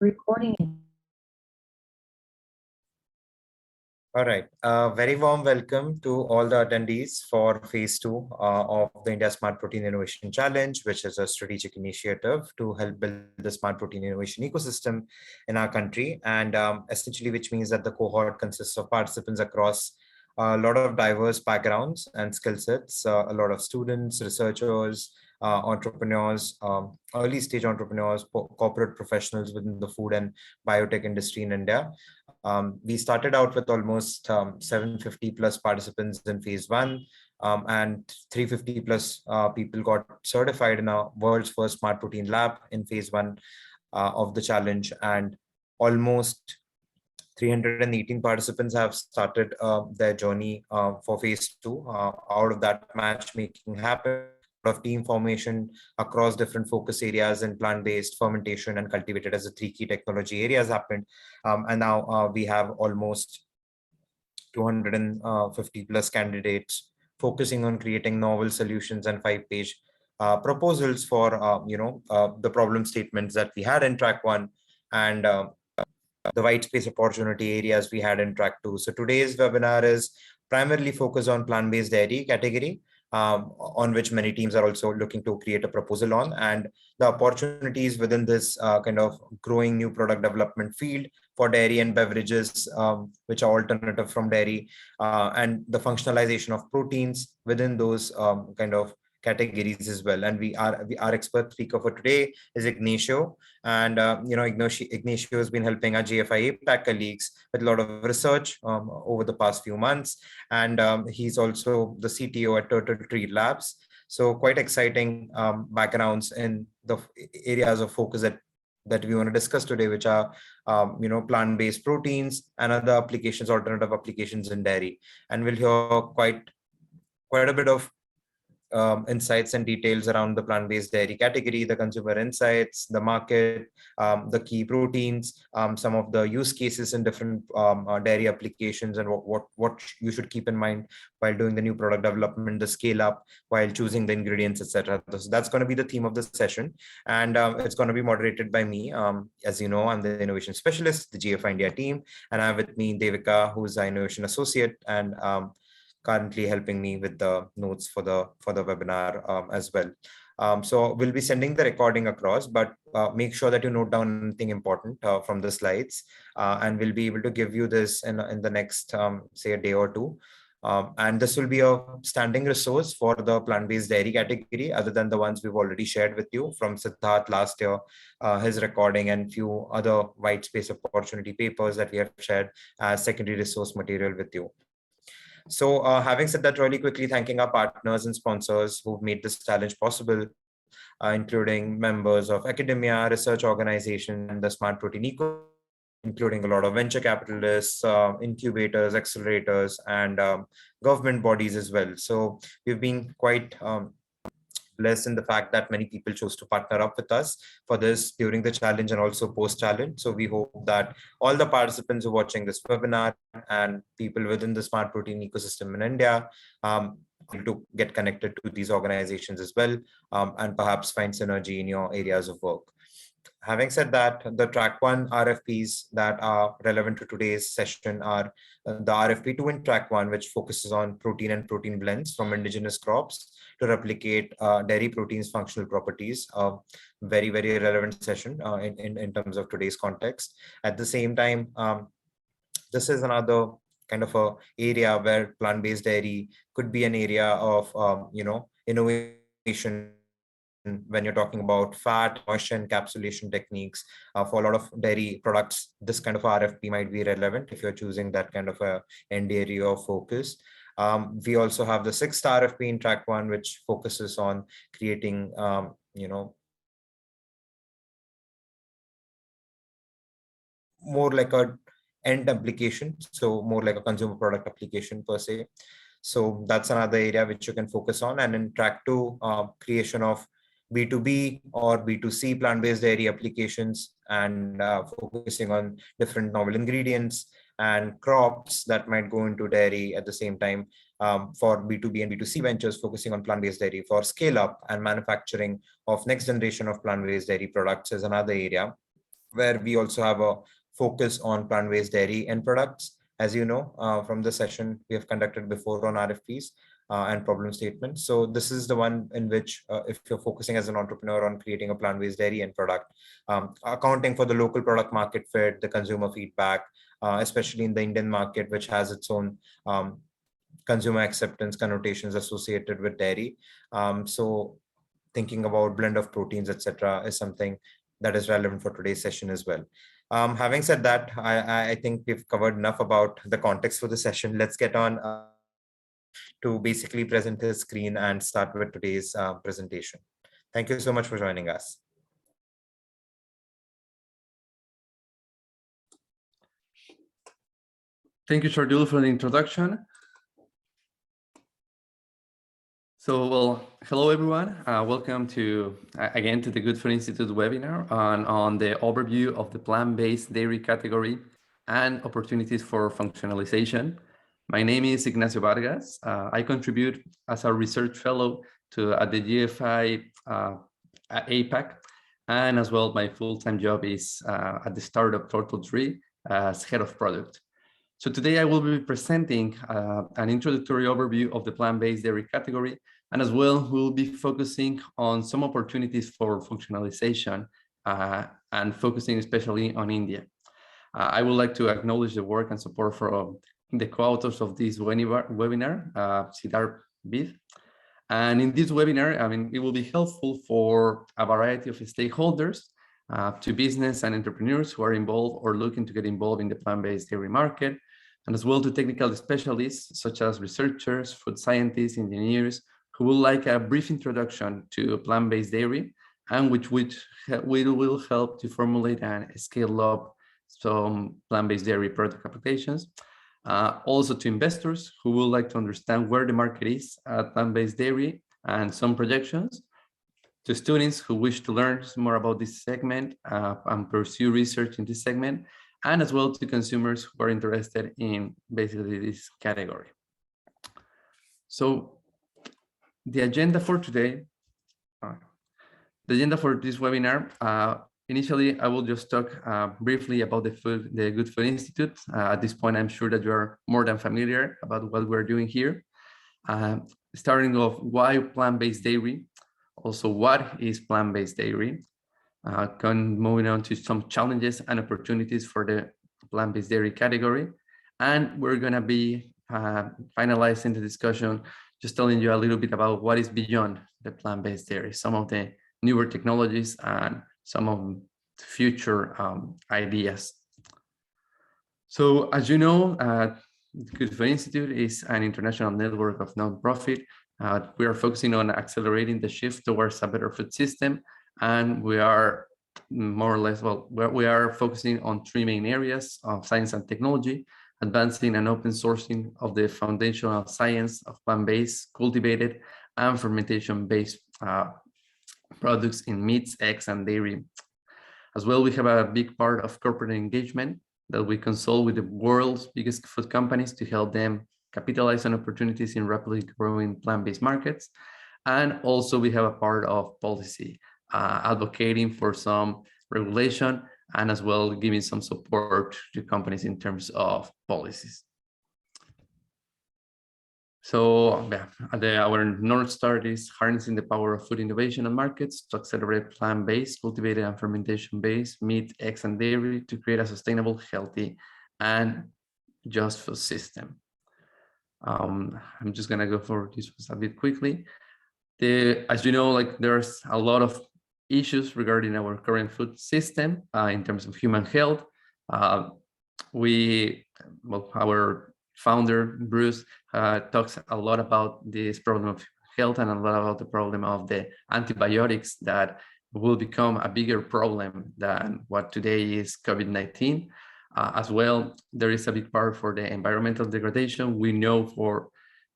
Recording. All right. Very warm welcome to all the attendees for phase 2 of the India Smart Protein Innovation Challenge, which is a strategic initiative to help build the smart protein innovation ecosystem in our country. And essentially, which means that the cohort consists of participants across a lot of diverse backgrounds and skill sets, a lot of students, researchers, entrepreneurs, early stage entrepreneurs, corporate professionals within the food and biotech industry in India. We started out with almost 750 plus participants in phase 1, and 350 plus people got certified in our world's first smart protein lab in phase 1 of the challenge, and almost 318 participants have started their journey for phase 2. Out of that, matchmaking happened of team formation across different focus areas in plant-based fermentation and cultivated as the 3 key technology areas happened. And now we have almost 250 plus candidates focusing on creating novel solutions and 5-page proposals for the problem statements that we had in track 1 and the white space opportunity areas we had in track 2. So today's webinar is primarily focused on plant-based dairy category, on which many teams are also looking to create a proposal on, and the opportunities within this kind of growing new product development field for dairy and beverages, which are alternative from dairy, and the functionalization of proteins within those kind of categories as well. And our expert speaker for today is Ignacio, and Ignacio has been helping our GFI APAC colleagues with a lot of research over the past few months, and he's also the CTO at Turtle Tree Labs. So quite exciting backgrounds in the areas of focus that we want to discuss today, which are plant-based proteins and other applications, alternative applications in dairy. And we'll hear quite a bit of insights and details around the plant-based dairy category, the consumer insights, the market, the key proteins, some of the use cases in different dairy applications, and what you should keep in mind while doing the new product development, the scale up, while choosing the ingredients, etc. So that's going to be the theme of the session, and it's going to be moderated by me. As you know, I'm the innovation specialist, the GFI India team, and I have with me Devika, who's the innovation associate, and currently helping me with the notes for the webinar as well. So we'll be sending the recording across, but make sure that you note down anything important from the slides, and we'll be able to give you this in the next, say, a day or two. And this will be a standing resource for the plant-based dairy category, other than the ones we've already shared with you from Siddharth last year, his recording, and few other white space opportunity papers that we have shared as secondary resource material with you. So having said that, really quickly thanking our partners and sponsors who've made this challenge possible, including members of academia, research organization, and the smart protein ecosystem, including a lot of venture capitalists, incubators, accelerators, and government bodies as well. So we've been quite blessed in the fact that many people chose to partner up with us for this during the challenge and also post-challenge. So we hope that all the participants who are watching this webinar and people within the smart protein ecosystem in India to get connected to these organizations as well, and perhaps find synergy in your areas of work. Having said that, the track 1 RFPs that are relevant to today's session are the RFP 2 in track 1, which focuses on protein and protein blends from indigenous crops to replicate dairy proteins functional properties. Very, very relevant session in terms of today's context. At the same time, this is another kind of a area where plant-based dairy could be an area of innovation when you're talking about fat, moisture encapsulation techniques. For a lot of dairy products, this kind of RFP might be relevant if you're choosing that kind of a end area of focus. We also have the 6th RFP in track 1, which focuses on creating, more like a end application, so more like a consumer product application per se. So that's another area which you can focus on. And in track 2, creation of B2B or B2C plant-based dairy applications, and focusing on different novel ingredients and crops that might go into dairy at the same time. For B2B and B2C ventures, focusing on plant-based dairy for scale up and manufacturing of next generation of plant-based dairy products is another area. where we also have a focus on plant-based dairy end products. As you know, from the session we have conducted before on RFPs and problem statements. So this is the one in which if you're focusing as an entrepreneur on creating a plant-based dairy end product, accounting for the local product market fit, the consumer feedback, especially in the Indian market, which has its own consumer acceptance connotations associated with dairy. So thinking about blend of proteins, etc., is something that is relevant for today's session as well. Having said that, I think we've covered enough about the context for the session. Let's get on to basically present his screen and start with today's presentation. Thank you so much for joining us. Thank you, Shardul, for the introduction. So, well, hello, everyone. Welcome to, again, to the Good Food Institute webinar on the overview of the plant-based dairy category and opportunities for functionalization. My name is Ignacio Vargas. I contribute as a research fellow at the GFI APAC, and as well, my full-time job is at the startup Turtle Tree as head of product. So today I will be presenting an introductory overview of the plant-based dairy category, and as well we'll be focusing on some opportunities for functionalization and focusing especially on India. I would like to acknowledge the work and support from the co-authors of this webinar, Siddharth Bid. And in this webinar, I mean, it will be helpful for a variety of stakeholders, to business and entrepreneurs who are involved or looking to get involved in the plant-based dairy market, and as well to technical specialists such as researchers, food scientists, engineers, who would like a brief introduction to plant-based dairy, and which will help to formulate and scale up some plant-based dairy product applications. Also to investors who would like to understand where the market is at plant-based dairy and some projections. To students who wish to learn more about this segment and pursue research in this segment, and as well to consumers who are interested in basically this category. So the agenda for today, the agenda for this webinar, initially I will just talk briefly about the Good Food Institute. At this point, I'm sure that you are more than familiar about what we're doing here. Starting off, why plant-based dairy? Also, what is plant-based dairy? Moving on to some challenges and opportunities for the plant-based dairy category. And we're going to be finalizing the discussion, just telling you a little bit about what is beyond the plant-based dairy, some of the newer technologies and some of the future ideas. So as you know, the Good Food Institute is an international network of nonprofit. We are focusing on accelerating the shift towards a better food system, and we are more or less, well, we are focusing on three main areas of science and technology: advancing and open sourcing of the foundational science of plant-based, cultivated, and fermentation-based products in meats, eggs, and dairy. As well, we have a big part of corporate engagement that we consult with the world's biggest food companies to help them capitalize on opportunities in rapidly growing plant-based markets. And also we have a part of policy, advocating for some regulation, and as well giving some support to companies in terms of policies. So our North Star is harnessing the power of food innovation and markets to accelerate plant-based, cultivated, and fermentation-based meat, eggs, and dairy to create a sustainable, healthy, and just food system. I'm just gonna go for this a bit quickly. As you know, like there's a lot of issues regarding our current food system in terms of human health. Our founder Bruce talks a lot about this problem of health and a lot about the problem of the antibiotics that will become a bigger problem than what today is COVID-19. As well, there is a big part for the environmental degradation. We know for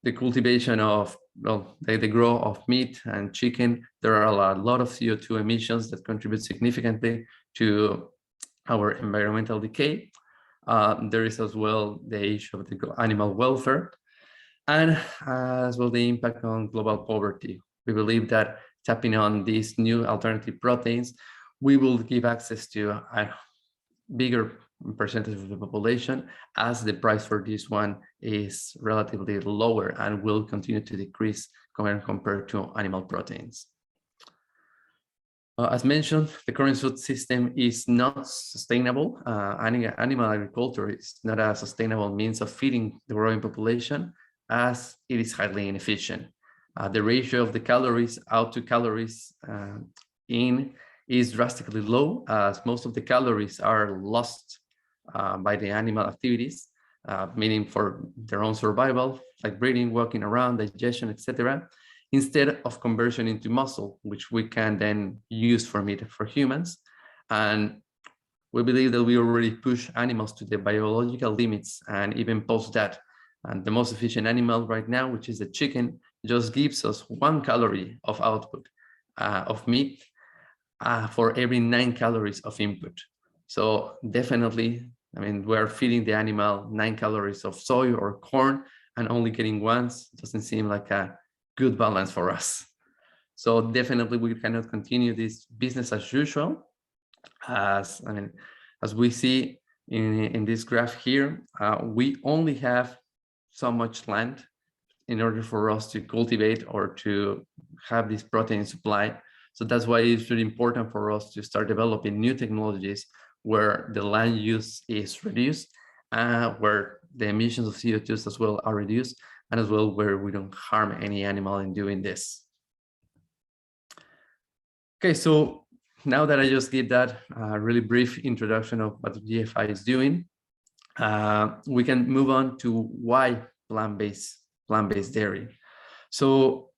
the cultivation of, well, the growth of meat and chicken, there are a lot of CO2 emissions that contribute significantly to our environmental decay. There is as well the issue of the animal welfare, and as well the impact on global poverty. We believe that tapping on these new alternative proteins, we will give access to bigger percentage of the population, as the price for this one is relatively lower and will continue to decrease when compared to animal proteins. As mentioned, the current food system is not sustainable. Animal agriculture is not a sustainable means of feeding the growing population, as it is highly inefficient. The ratio of the calories out to calories in is drastically low, as most of the calories are lost by the animal activities, meaning for their own survival, like breeding, walking around, digestion, etc., instead of conversion into muscle, which we can then use for meat for humans. And we believe that we already push animals to the biological limits and even post that. And the most efficient animal right now, which is the chicken, just gives us 1 calorie of output of meat for every 9 calories of input. So definitely, I mean, we're feeding the animal 9 calories of soy or corn and only getting once doesn't seem like a good balance for us. So definitely we cannot continue this business as usual. As we see in this graph here, we only have so much land in order for us to cultivate or to have this protein supply. So that's why it's really important for us to start developing new technologies where the land use is reduced, where the emissions of CO2 as well are reduced, and as well where we don't harm any animal in doing this. Okay, so now that I just did that really brief introduction of what GFI is doing, we can move on to why plant-based dairy. So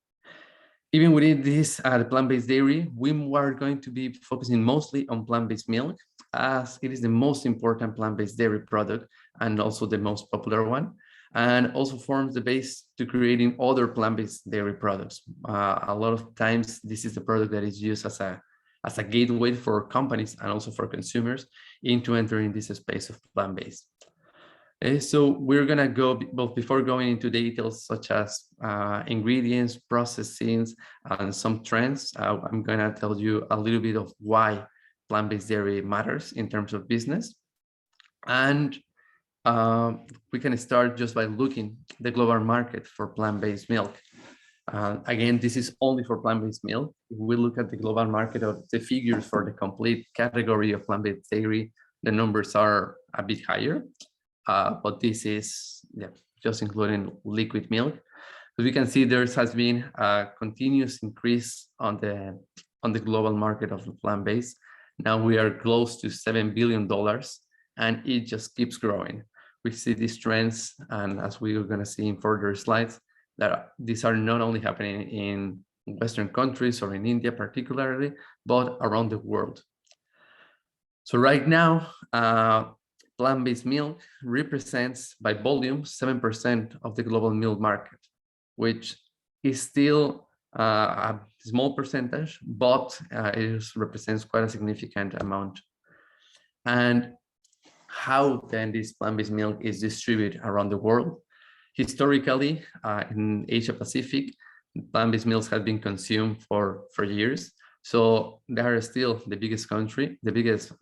even within this the plant-based dairy, we are going to be focusing mostly on plant-based milk, as it is the most important plant-based dairy product and also the most popular one, and also forms the base to creating other plant-based dairy products. A lot of times, this is the product that is used as a gateway for companies and also for consumers into entering this space of plant-based. So we're gonna go, both before going into details such as ingredients, processings, and some trends, I'm gonna tell you a little bit of why plant-based dairy matters in terms of business. And we can start just by looking at the global market for plant-based milk. Again, this is only for plant-based milk. If we look at the global market of the figures for the complete category of plant-based dairy, the numbers are a bit higher. But this is just including liquid milk. As we can see, there has been a continuous increase on the global market of plant-based. Now we are close to $7 billion, and it just keeps growing. We see these trends, and as we are going to see in further slides, that these are not only happening in Western countries or in India particularly, but around the world. So right now, plant-based milk represents by volume 7% of the global milk market, which is still a small percentage, but it represents quite a significant amount. And how then this plant-based milk is distributed around the world? Historically, in Asia Pacific, plant-based milks have been consumed for years. So they are still the biggest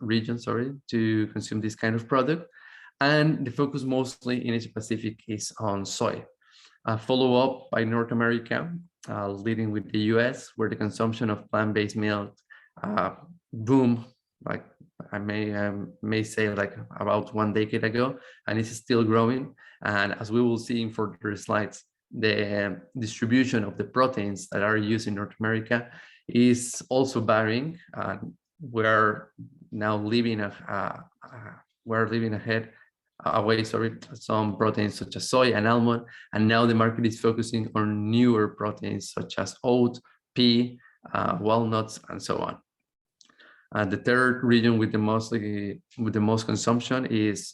region, to consume this kind of product. And the focus mostly in Asia Pacific is on soy. Follow up by North America, leading with the US, where the consumption of plant-based milk boomed, like I may say, like about 1 decade ago, and it's still growing. And as we will see in further slides, the distribution of the proteins that are used in North America is also varying. We're now leaving away some proteins such as soy and almond, and now the market is focusing on newer proteins such as oat, pea, walnuts, and so on. The third region with the most consumption is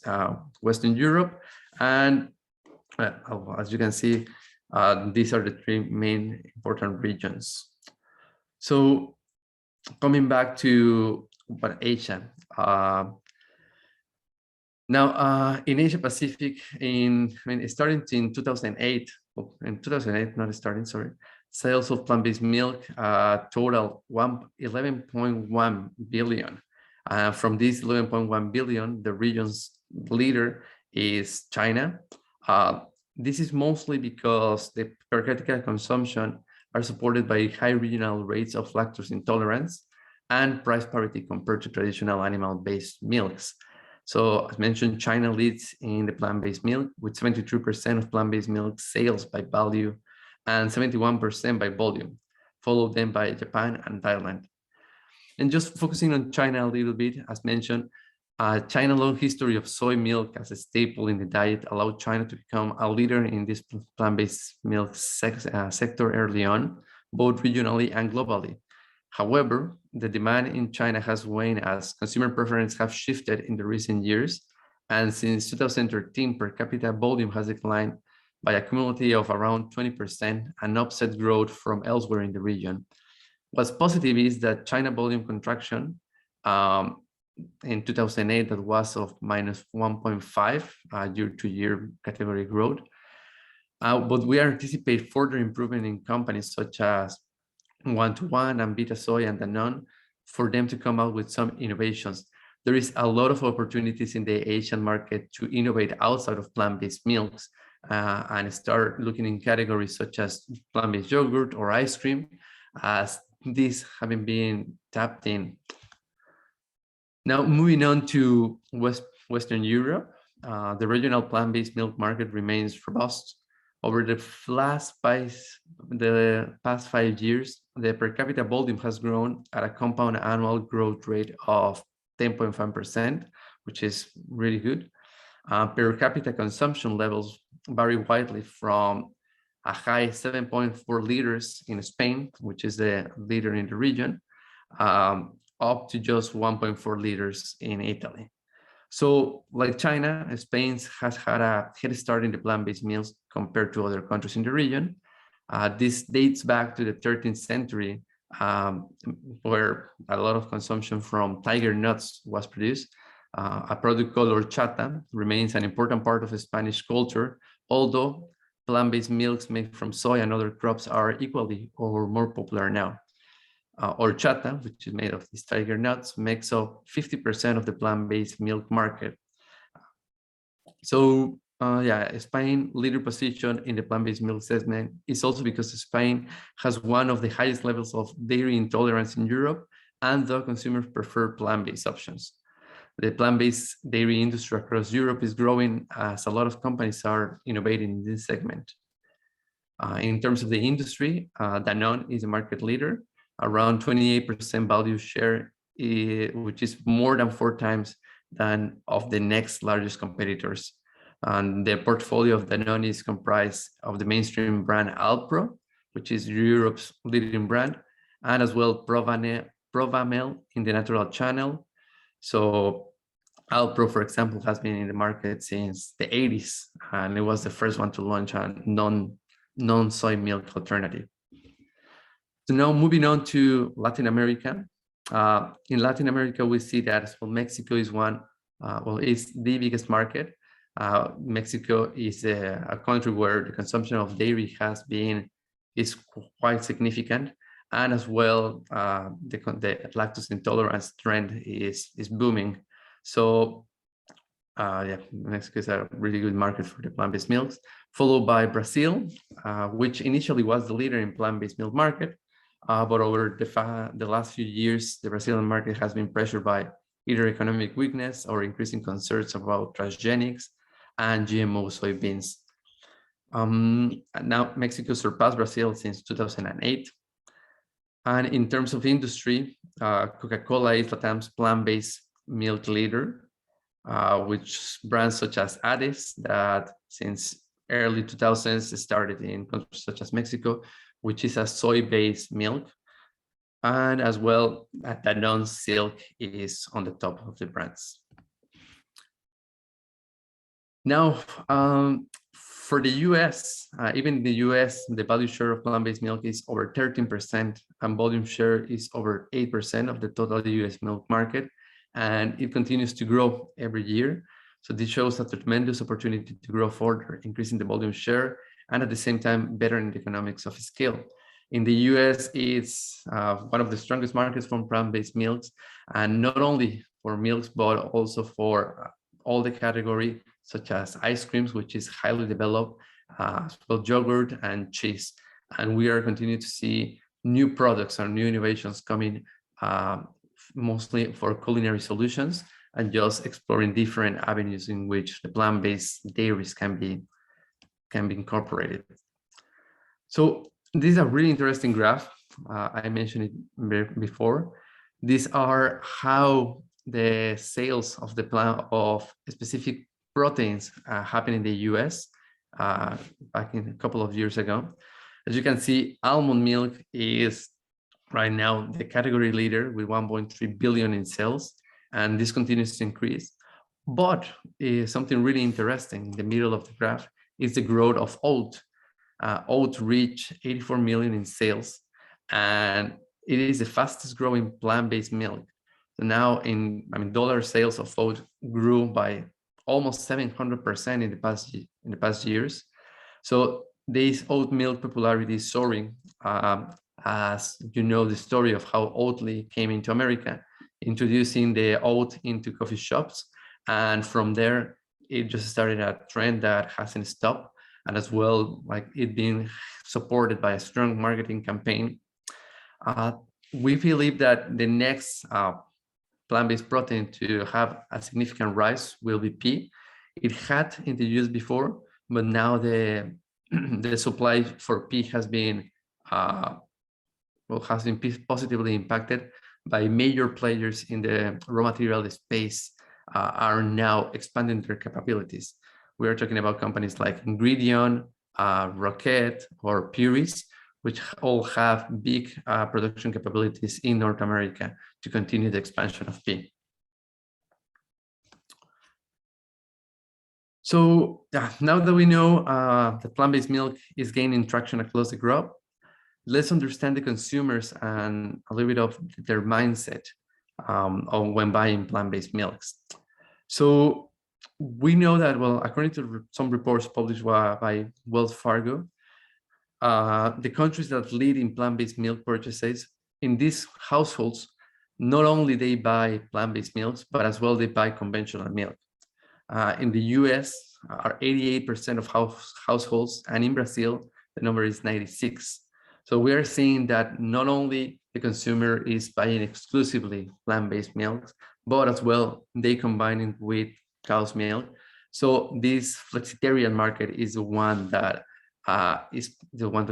Western Europe, and as you can see, these are the 3 main important regions. So coming back to Asia. Now, in Asia Pacific, starting in 2008, sales of plant-based milk total 11.1 billion. From this 11.1 billion, the region's leader is China. This is mostly because the per capita consumption are supported by high regional rates of lactose intolerance and price parity compared to traditional animal-based milks. So as mentioned, China leads in the plant-based milk with 72% of plant-based milk sales by value and 71% by volume, followed then by Japan and Thailand. And just focusing on China a little bit, as mentioned, China's long history of soy milk as a staple in the diet allowed China to become a leader in this plant-based milk sector early on, both regionally and globally. However, the demand in China has waned as consumer preferences have shifted in the recent years. And since 2013, per capita volume has declined by a cumulative of around 20% and offset growth from elsewhere in the region. What's positive is that China volume contraction in 2008 that was of minus 1.5 year-to-year category growth. But we anticipate further improvement in companies such as One-to-One and Vita Soy and Danone for them to come out with some innovations. There is a lot of opportunities in the Asian market to innovate outside of plant-based milks and start looking in categories such as plant-based yogurt or ice cream, as these haven't been tapped in. Now, moving on to Western Europe, the regional plant-based milk market remains robust. Over the past 5 years, the per capita volume has grown at a compound annual growth rate of 10.5%, which is really good. Per capita consumption levels vary widely from a high 7.4 liters in Spain, which is the leader in the region, up to just 1.4 liters in Italy. So like China, Spain has had a head start in the plant-based meals compared to other countries in the region. This dates back to the 13th century, where a lot of consumption from tiger nuts was produced. A product called horchata remains an important part of Spanish culture, although plant-based milks made from soy and other crops are equally or more popular now. Horchata, which is made of these tiger nuts, makes up 50% of the plant-based milk market. So Spain's leader position in the plant-based milk segment is also because Spain has one of the highest levels of dairy intolerance in Europe, and the consumers prefer plant-based options. The plant-based dairy industry across Europe is growing as a lot of companies are innovating in this segment. In terms of the industry, Danone is a market leader, around 28% value share, which is more than 4 times than of the next largest competitors. And the portfolio of Danone is comprised of the mainstream brand Alpro, which is Europe's leading brand, and as well Provamel in the natural channel. So Alpro, for example, has been in the market since the 80s, and it was the first one to launch a non-soy milk alternative. So now moving on to Latin America. In Latin America, we see that as well, Mexico is is the biggest market. Mexico is a country where the consumption of dairy is quite significant, and as well the lactose intolerance trend is booming. So Mexico is a really good market for the plant-based milks, followed by Brazil, which initially was the leader in plant-based milk market, but over the last few years, the Brazilian market has been pressured by either economic weakness or increasing concerns about transgenics and GMO soybeans. Now Mexico surpassed Brazil since 2008. And in terms of industry, Coca-Cola is Latam's plant-based milk leader, which brands such as Hades that since early 2000s started in countries such as Mexico, which is a soy-based milk. And as well, Danone Silk is on the top of the brands. Now, for the US, even in the US, the value share of plant-based milk is over 13%, and volume share is over 8% of the total US milk market, and it continues to grow every year. So this shows a tremendous opportunity to grow further, increasing the volume share, and at the same time, bettering the economics of scale. In the US, it's one of the strongest markets for plant-based milks, and not only for milks, but also for all the category, such as ice creams, which is highly developed, as well yogurt and cheese. And we are continuing to see new products and new innovations coming, mostly for culinary solutions, and just exploring different avenues in which the plant-based dairies can be incorporated. So this is a really interesting graph. I mentioned it before. These are how the sales of the plant of specific proteins happen in the US back in a couple of years ago. As you can see, almond milk is right now the category leader with 1.3 billion in sales, and this continues to increase. But something really interesting in the middle of the graph is the growth of oat. Oat reached 84 million in sales, and it is the fastest growing plant-based milk. So now dollar sales of oat grew by almost 700% in the past years. So this oat milk popularity is soaring, as you know the story of how Oatly came into America, introducing the oat into coffee shops, and from there it just started a trend that hasn't stopped. And as well, like it being supported by a strong marketing campaign. We believe that the next plant-based protein to have a significant rise will be pea. It had introduced before, but now the supply for pea has been positively impacted by major players in the raw material space are now expanding their capabilities. We are talking about companies like Ingredion, Rocket, or Puris, which all have big production capabilities in North America to continue the expansion of pea. So now that we know that plant-based milk is gaining traction across the globe, let's understand the consumers and a little bit of their mindset when buying plant-based milks. So we know that, well, according to some reports published by Wells Fargo, the countries that lead in plant-based milk purchases, in these households, not only they buy plant-based milks, but as well they buy conventional milk. In the US, are 88% of households, and in Brazil, the number is 96. So we are seeing that not only the consumer is buying exclusively plant-based milks, but as well they combine it with cow's milk. So this flexitarian market is the one that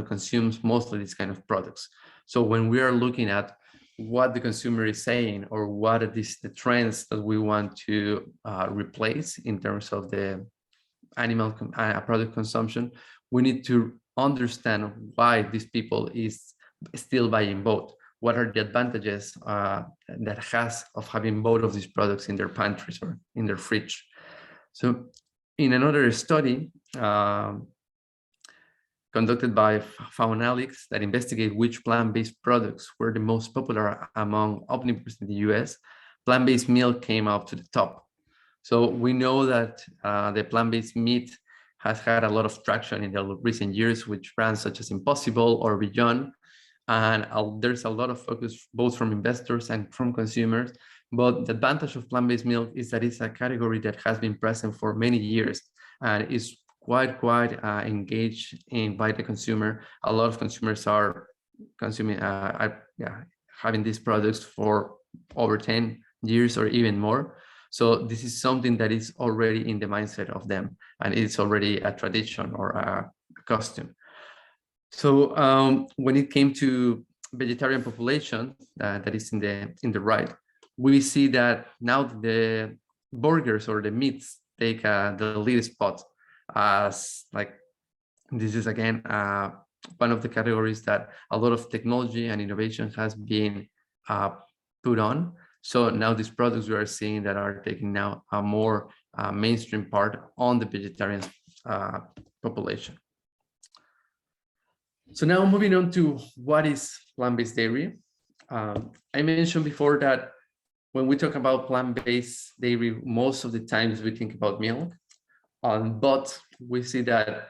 consumes mostly these kind of products. So when we are looking at what the consumer is saying, or what are the trends that we want to replace in terms of the animal product consumption, we need to understand why these people is still buying both. What are the advantages that has of having both of these products in their pantries or in their fridge? So in another study conducted by Faunalix that investigate which plant-based products were the most popular among omnivores in the US, plant-based milk came up to the top. So we know that the plant-based meat has had a lot of traction in the recent years with brands such as Impossible or Beyond. And there's a lot of focus both from investors and from consumers. But the advantage of plant-based milk is that it's a category that has been present for many years and is quite engaged by the consumer. A lot of consumers are consuming, having these products for over 10 years or even more. So this is something that is already in the mindset of them, and it's already a tradition or a custom. So when it came to vegetarian population, that is in the right, we see that now the burgers or the meats take the lead spot, as like this is again one of the categories that a lot of technology and innovation has been put on. So now these products we are seeing that are taking now a more mainstream part on the vegetarian population. So now moving on to what is plant-based dairy. I mentioned before that when we talk about plant-based dairy, most of the times we think about milk, but we see that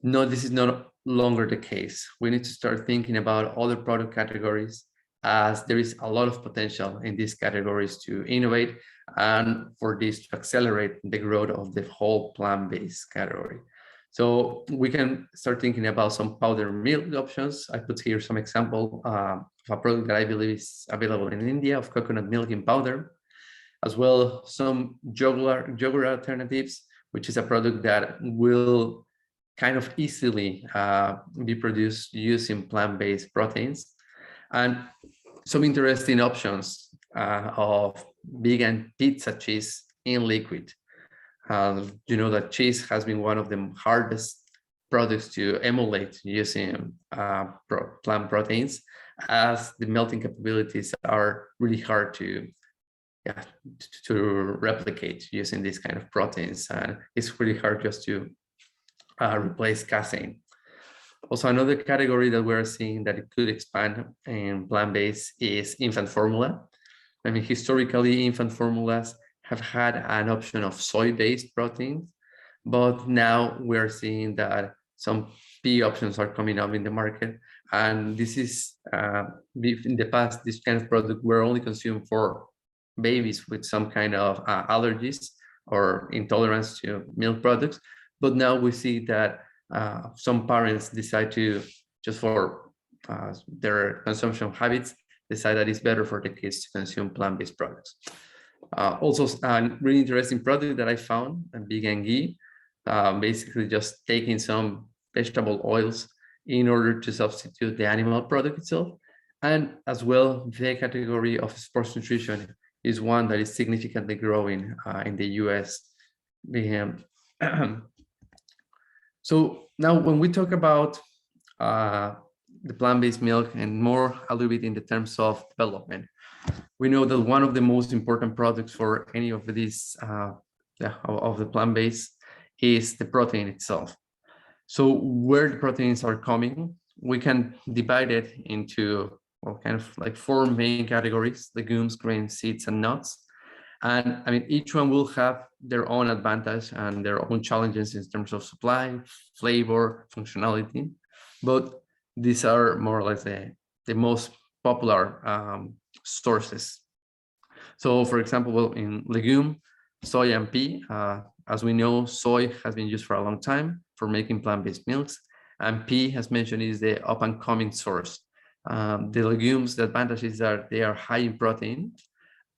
no, this is no longer the case. We need to start thinking about other product categories as there is a lot of potential in these categories to innovate and for this to accelerate the growth of the whole plant-based category. So we can start thinking about some powder milk options. I put here some example of a product that I believe is available in India of coconut milk in powder, as well some yogurt alternatives, which is a product that will kind of easily be produced using plant-based proteins, and some interesting options of vegan pizza cheese in liquid. You know that cheese has been one of the hardest products to emulate using plant proteins, as the melting capabilities are really hard to replicate using these kind of proteins, and it's really hard just to replace casein. Also, another category that we're seeing that it could expand in plant-based is infant formula. I mean, historically, infant formulas have had an option of soy-based proteins, but now we're seeing that some pea options are coming up in the market. And this is, in the past, this kind of product were only consumed for babies with some kind of allergies or intolerance to milk products. But now we see that some parents decide to, just for their consumption habits, decide that it's better for the kids to consume plant-based products. Also, a really interesting product that I found, a vegan ghee, basically just taking some vegetable oils in order to substitute the animal product itself. And as well, the category of sports nutrition is one that is significantly growing in the US. So now when we talk about the plant-based milk and more a little bit in the terms of development, we know that one of the most important products for any of these of the plant-based is the protein itself. So where the proteins are coming, we can divide it into kind of like 4 main categories: legumes, grains, seeds, and nuts. And I mean, each one will have their own advantage and their own challenges in terms of supply, flavor, functionality. But these are more or less the most popular sources. So for example, well, in legume, soy and pea, as we know, soy has been used for a long time for making plant-based milks, and pea, as mentioned, is the up-and-coming source. The legumes, the advantage is that they are high in protein.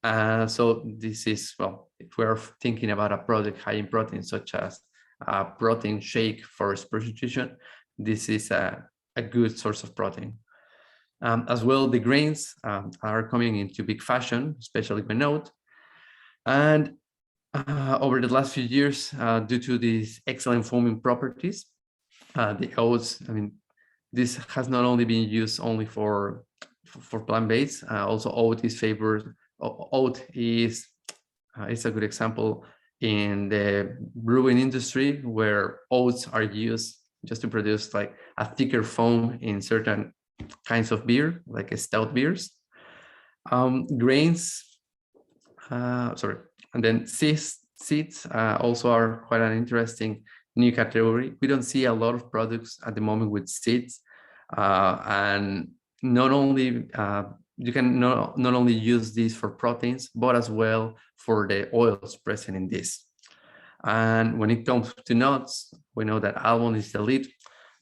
So this is, well, if we're thinking about a product high in protein, such as a protein shake for sports nutrition, this is a good source of protein. As well, the grains are coming into big fashion, especially with oat. And over the last few years, due to these excellent foaming properties, the oats, I mean, this has not only been used only for plant-based, also oat is favored. Oat is a good example in the brewing industry, where oats are used just to produce like a thicker foam in certain kinds of beer, like stout beers. Grains, and then seeds also are quite an interesting new category. We don't see a lot of products at the moment with seeds, and not only you can not only use these for proteins, but as well for the oils present in this. And when it comes to nuts, we know that almond is the lead,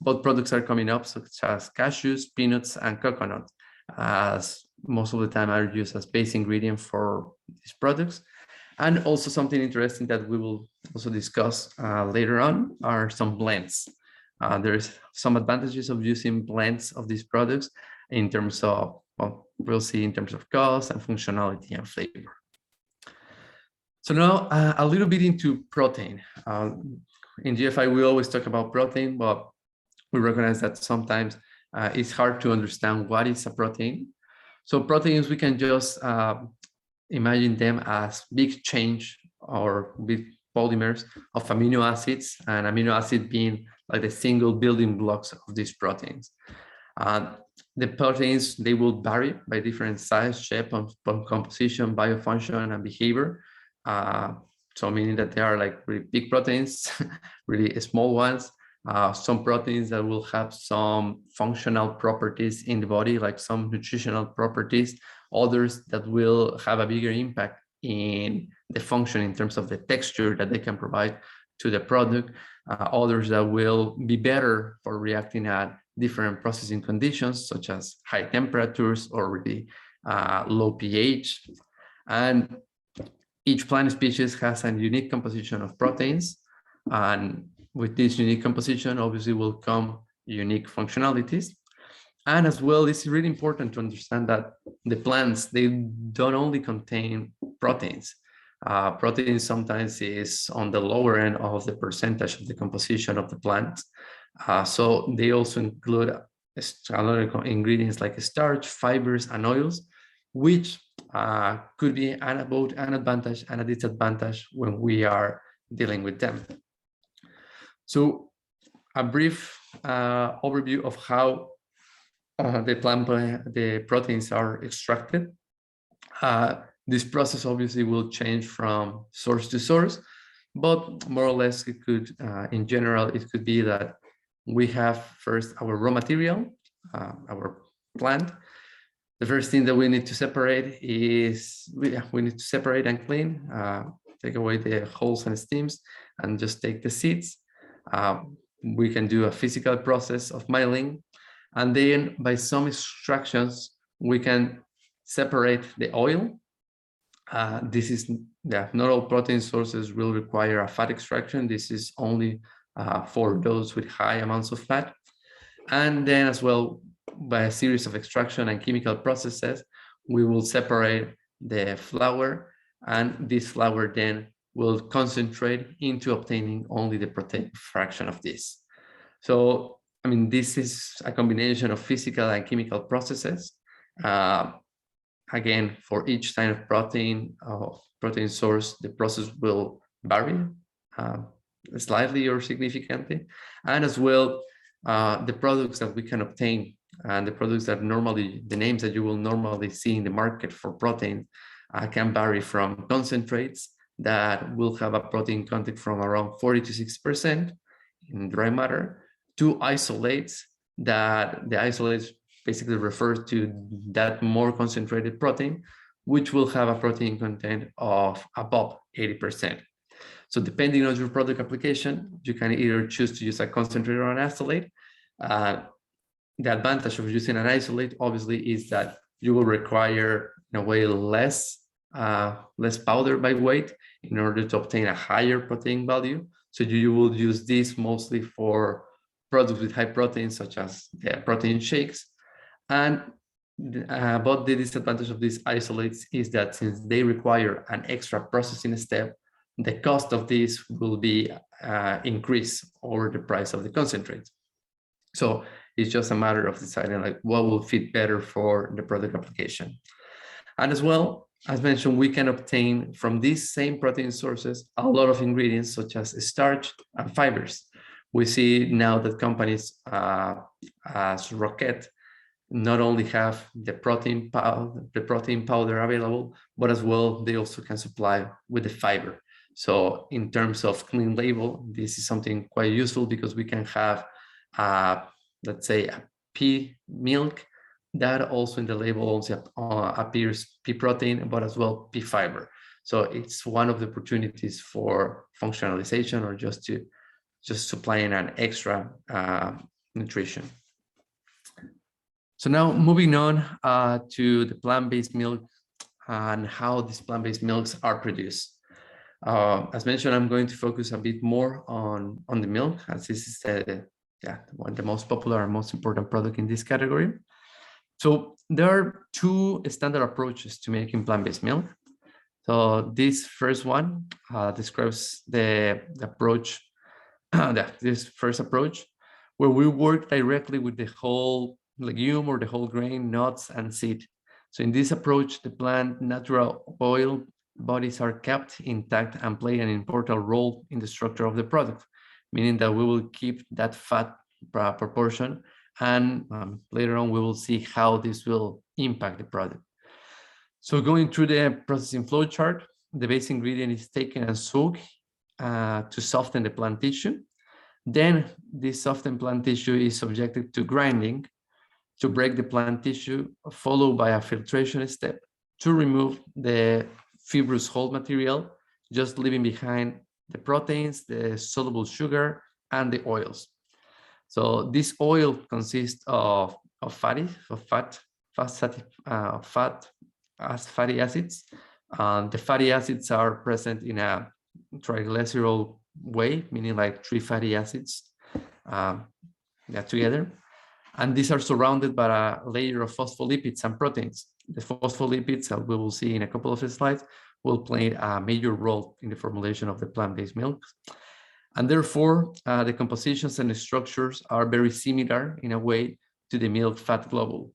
but products are coming up such as cashews, peanuts, and coconut, as most of the time are used as base ingredient for these products. And also something interesting that we will also discuss later on are some blends. There's some advantages of using blends of these products in terms of, well, we'll see in terms of cost and functionality and flavor. So now a little bit into protein. In GFI, we always talk about protein, but we recognize that sometimes it's hard to understand what is a protein. So proteins, we can just imagine them as big change or big polymers of amino acids, and amino acid being like the single building blocks of these proteins. The proteins, they will vary by different size, shape, and composition, biofunction, and behavior. So meaning that they are like really big proteins, really small ones, some proteins that will have some functional properties in the body, like some nutritional properties, others that will have a bigger impact in the function in terms of the texture that they can provide to the product, others that will be better for reacting at different processing conditions, such as high temperatures or really low pH. And each plant species has a unique composition of proteins, and with this unique composition, obviously will come unique functionalities. And as well, it's really important to understand that the plants, they don't only contain proteins. Protein sometimes is on the lower end of the percentage of the composition of the plant. So they also include a lot of ingredients like starch, fibers, and oils, which could be both an advantage and a disadvantage when we are dealing with them. So a brief overview of how the proteins are extracted. This process obviously will change from source to source, but more or less it could, in general, it could be that we have first our raw material, our plant. The first thing that we need to separate is, we need to separate and clean, take away the hulls and stems, and just take the seeds. We can do a physical process of milling, and then by some extractions, we can separate the oil. This is, not all protein sources will require a fat extraction. This is only for those with high amounts of fat. And then as well, by a series of extraction and chemical processes, we will separate the flour, and this flour then will concentrate into obtaining only the protein fraction of this. So, I mean, this is a combination of physical and chemical processes. Again, for each kind of protein source, the process will vary slightly or significantly. And as well, the products that we can obtain and the products that normally, the names that you will normally see in the market for protein can vary from concentrates that will have a protein content from around 40 to 6% in dry matter, to isolates that the isolates basically refers to that more concentrated protein, which will have a protein content of above 80%. So depending on your product application, you can either choose to use a concentrate or an isolate. The advantage of using an isolate, obviously, is that you will require, in a way, less powder by weight in order to obtain a higher protein value. So you will use this mostly for products with high protein, such as the protein shakes. And but the disadvantage of these isolates is that since they require an extra processing step, the cost of this will be increased over the price of the concentrate. So it's just a matter of deciding like what will fit better for the product application. And as well, as mentioned, we can obtain from these same protein sources a lot of ingredients such as starch and fibers. We see now that companies as Rocket not only have the protein powder available, but as well they also can supply with the fiber. So in terms of clean label, this is something quite useful because we can have, let's say, a pea milk that also in the label also appears pea protein, but as well pea fiber. So it's one of the opportunities for functionalization or just supplying an extra nutrition. So now moving on to the plant-based milk and how these plant-based milks are produced. As mentioned, I'm going to focus a bit more on the milk, as this is the most popular and most important product in this category. So there are two standard approaches to making plant-based milk. So this first one describes the approach, this first approach, where we work directly with the whole legume or the whole grain, nuts, and seed. So in this approach, the plant natural oil bodies are kept intact and play an important role in the structure of the product, meaning that we will keep that fat proportion, and later on we will see how this will impact the product. So going through the processing flow chart, the base ingredient is taken and soaked to soften the plant tissue. Then this softened plant tissue is subjected to grinding to break the plant tissue, followed by a filtration step to remove the fibrous whole material, just leaving behind the proteins, the soluble sugar, and the oils. So this oil consists of fatty acids. The fatty acids are present in a triglycerol way, meaning like 3 fatty acids together. And these are surrounded by a layer of phospholipids and proteins. The phospholipids, as we will see in a couple of slides, will play a major role in the formulation of the plant-based milk. And therefore, the compositions and the structures are very similar in a way to the milk fat globule.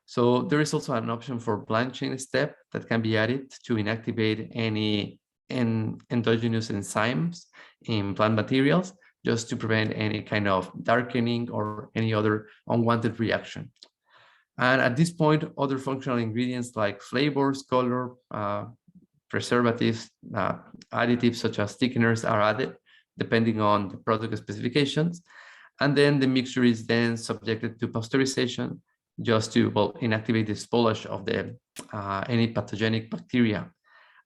So there is also an option for blanching step that can be added to inactivate any endogenous enzymes in plant materials, just to prevent any kind of darkening or any other unwanted reaction. And at this point, other functional ingredients like flavors, color, preservatives, additives such as thickeners are added, depending on the product specifications. And then the mixture is then subjected to pasteurization, just to inactivate the spoilage of the any pathogenic bacteria,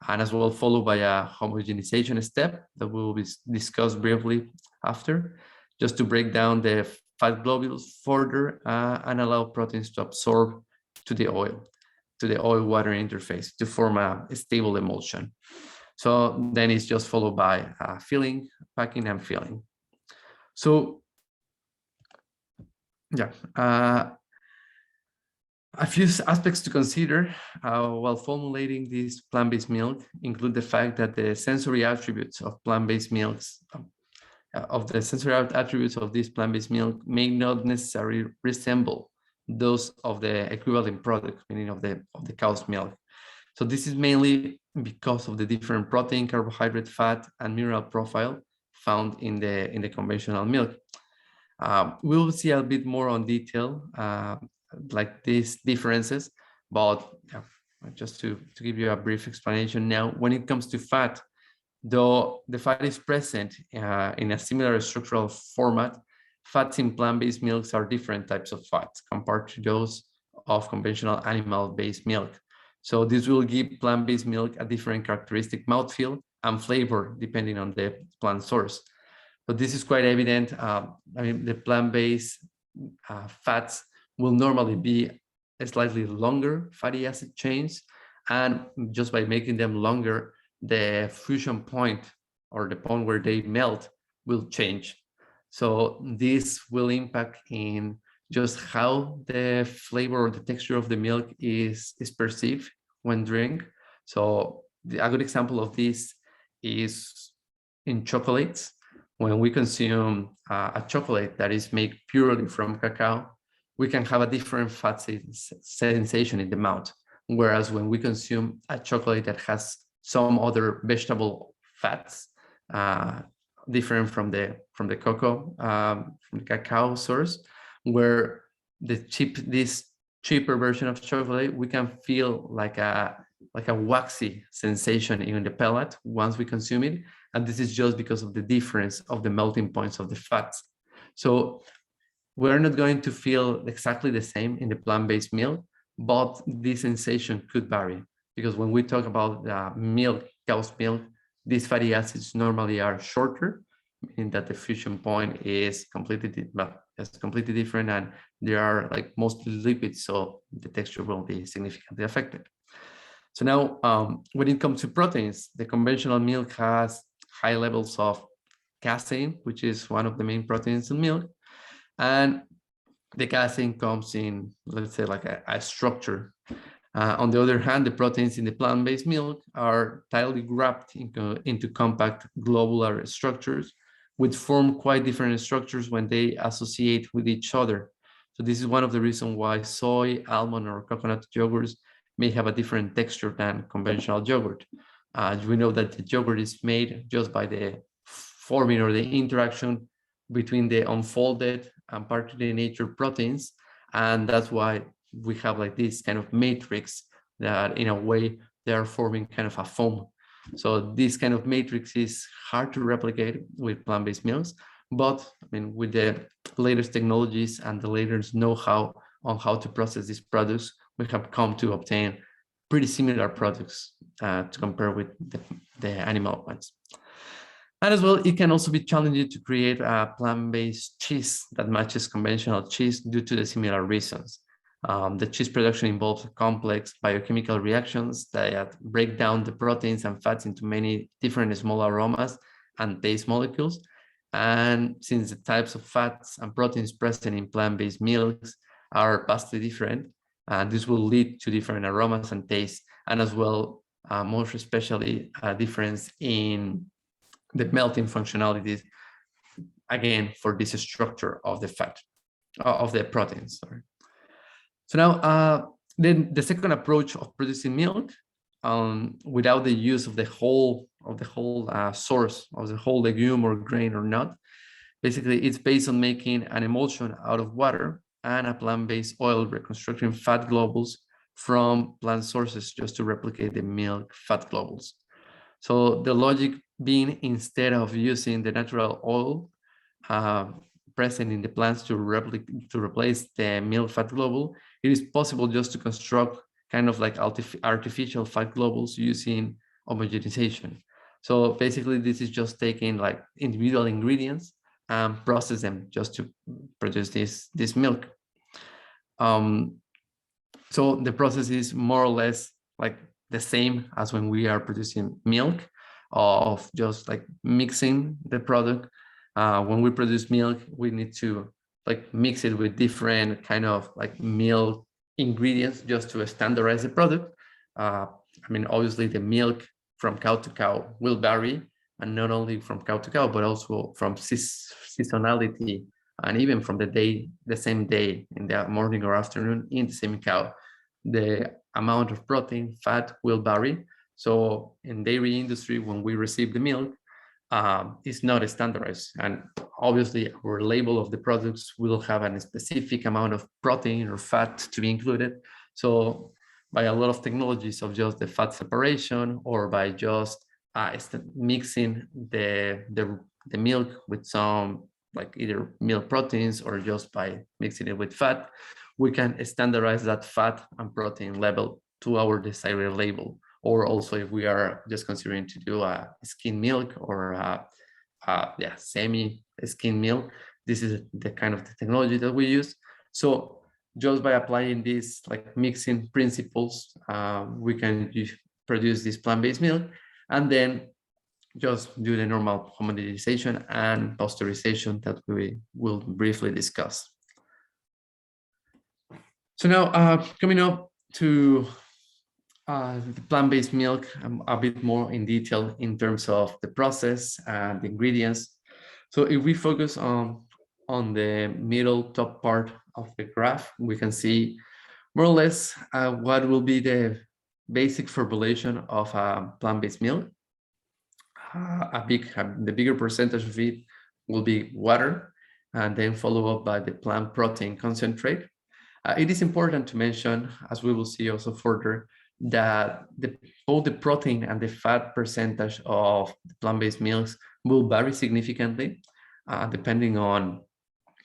and as well followed by a homogenization step that we will discuss briefly after, just to break down the fat globules further and allow proteins to absorb to the oil-water interface to form a stable emulsion. So then it's just followed by filling, packing, and filling. So yeah, a few aspects to consider while formulating this plant-based milk include the fact that the sensory attributes of plant-based milks, of this plant-based milk may not necessarily resemble those of the equivalent product, meaning of the cow's milk. So this is mainly because of the different protein, carbohydrate, fat, and mineral profile found in the conventional milk. We will see a bit more on detail like these differences, but just to give you a brief explanation now, when it comes to fat, though the fat is present in a similar structural format, fats in plant-based milks are different types of fats compared to those of conventional animal-based milk. So this will give plant-based milk a different characteristic mouthfeel and flavor depending on the plant source. But this is quite evident. I mean, the plant-based fats will normally be a slightly longer fatty acid chains, and just by making them longer, the fusion point or the point where they melt will change. So this will impact in just how the flavor or the texture of the milk is perceived when drink. So a good example of this is in chocolates. When we consume a chocolate that is made purely from cacao, we can have a different fat sensation in the mouth. Whereas when we consume a chocolate that has some other vegetable fats, different from the cocoa, from the cacao source, where this cheaper version of chocolate, we can feel like a waxy sensation in the palate once we consume it. And this is just because of the difference of the melting points of the fats. So we're not going to feel exactly the same in the plant-based milk, but this sensation could vary, because when we talk about milk, cow's milk, these fatty acids normally are shorter, meaning that the fusion point is completely different, and there are like mostly lipids, so the texture will be significantly affected. So now, when it comes to proteins, the conventional milk has high levels of casein, which is one of the main proteins in milk. And the casein comes in, let's say, like a structure. On the other hand, the proteins in the plant-based milk are tightly wrapped into compact globular structures, which form quite different structures when they associate with each other. So this is one of the reasons why soy, almond, or coconut yogurts may have a different texture than conventional yogurt. We know that the yogurt is made just by the forming or the interaction between the unfolded and partially nature proteins, and that's why we have like this kind of matrix that in a way they are forming kind of a foam. So this kind of matrix is hard to replicate with plant-based milks, But I mean, with the latest technologies and the latest know-how on how to process these products, we have come to obtain pretty similar products to compare with the animal ones. And as well, it can also be challenging to create a plant-based cheese that matches conventional cheese due to the similar reasons. The cheese production involves complex biochemical reactions that break down the proteins and fats into many different small aromas and taste molecules. And since the types of fats and proteins present in plant-based milks are vastly different, this will lead to different aromas and tastes, and as well, most especially, a difference in the melting functionalities, again, for this structure of the fat, of the proteins, sorry. So now, then the second approach of producing milk, without the use of the whole source of the whole legume or grain or nut, basically it's based on making an emulsion out of water and a plant-based oil, reconstructing fat globules from plant sources just to replicate the milk fat globules. So the logic being, instead of using the natural oil present in the plants to replace the milk fat globule, it is possible just to construct kind of like artificial fat globules using homogenization. So basically, this is just taking like individual ingredients and process them just to produce this milk. So the process is more or less like the same as when we are producing milk, of just like mixing the product. When we produce milk, we need to like mix it with different kind of like milk ingredients just to standardize the product. I mean, obviously the milk from cow to cow will vary, and not only from cow to cow, but also from seasonality, and even from the same day, in the morning or afternoon in the same cow. The amount of protein, fat will vary. So in dairy industry, when we receive the milk, it's not standardized. And obviously our label of the products will have a specific amount of protein or fat to be included. So by a lot of technologies of just the fat separation, or by just mixing the milk with some like either milk proteins, or just by mixing it with fat, we can standardize that fat and protein level to our desired label. Or also, if we are just considering to do a skim milk or semi skim milk, this is the kind of the technology that we use. So just by applying these like mixing principles, we can produce this plant-based milk, and then just do the normal homogenization and pasteurization that we will briefly discuss. So now, coming up to the plant-based milk a bit more in detail in terms of the process and the ingredients. So if we focus on the middle top part of the graph, we can see more or less what will be the basic formulation of a plant-based milk. The bigger percentage of it will be water, and then follow up by the plant protein concentrate. It is important to mention, as we will see also further, that both the protein and the fat percentage of the plant-based milks will vary significantly, depending on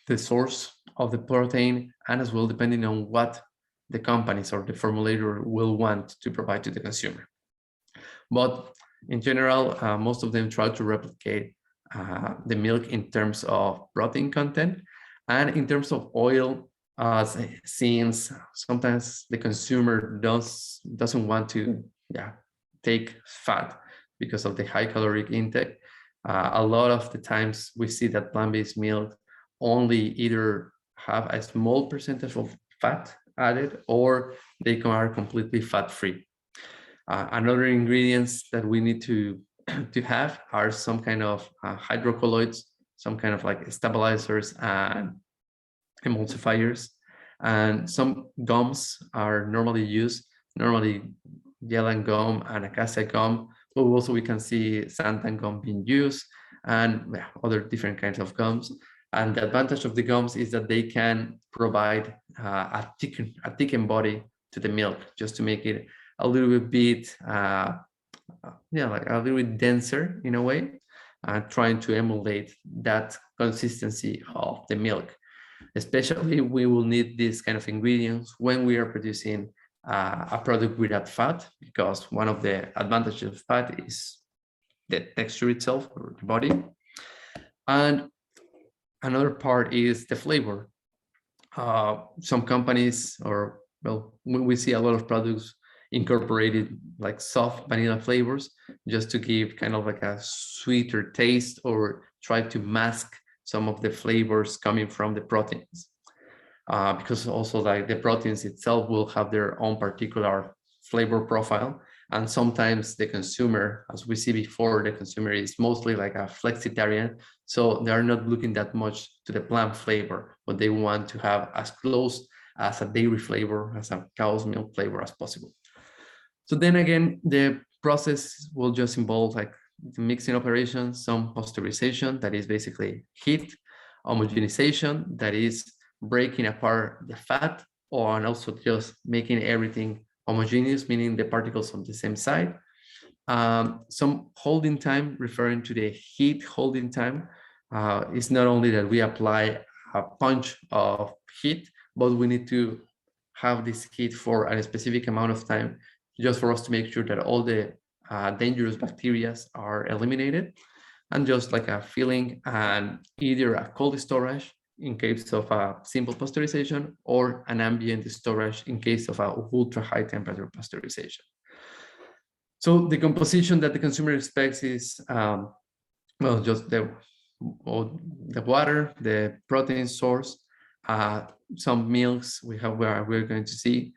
the source of the protein, and as well depending on what the companies or the formulator will want to provide to the consumer. But in general, most of them try to replicate the milk in terms of protein content, and in terms of oil, since sometimes the consumer doesn't want to take fat because of the high caloric intake. A lot of the times we see that plant-based milk only either have a small percentage of fat added, or they are completely fat-free. Another ingredients that we need to have are some kind of hydrocolloids, some kind of like stabilizers and emulsifiers, and some gums are normally used, yellow gum and acacia gum, but also we can see xanthan gum being used, and other different kinds of gums. And the advantage of the gums is that they can provide a thickened body to the milk, just to make it a little bit like a little bit denser in a way. trying to emulate that consistency of the milk. Especially, we will need these kind of ingredients when we are producing a product without fat, because one of the advantages of fat is the texture itself, or the body. And another part is the flavor. Some companies, or well, we see a lot of products incorporated like soft vanilla flavors, just to give kind of like a sweeter taste, or try to mask some of the flavors coming from the proteins. Because also like the proteins itself will have their own particular flavor profile. And sometimes the consumer, as we see before, the consumer is mostly like a flexitarian. So they're not looking that much to the plant flavor, but they want to have as close as a dairy flavor, as a cow's milk flavor as possible. So then again, the process will just involve like the mixing operations, some pasteurization, that is basically heat, homogenization, that is breaking apart the fat, and also just making everything homogeneous, meaning the particles on the same side. Some holding time, referring to the heat holding time, is not only that we apply a punch of heat, but we need to have this heat for a specific amount of time, just for us to make sure that all the dangerous bacteria are eliminated. And just like a filling and either a cold storage in case of a simple pasteurization, or an ambient storage in case of a ultra high temperature pasteurization. So the composition that the consumer expects is, well, just the water, the protein source, some milks we have where we're going to see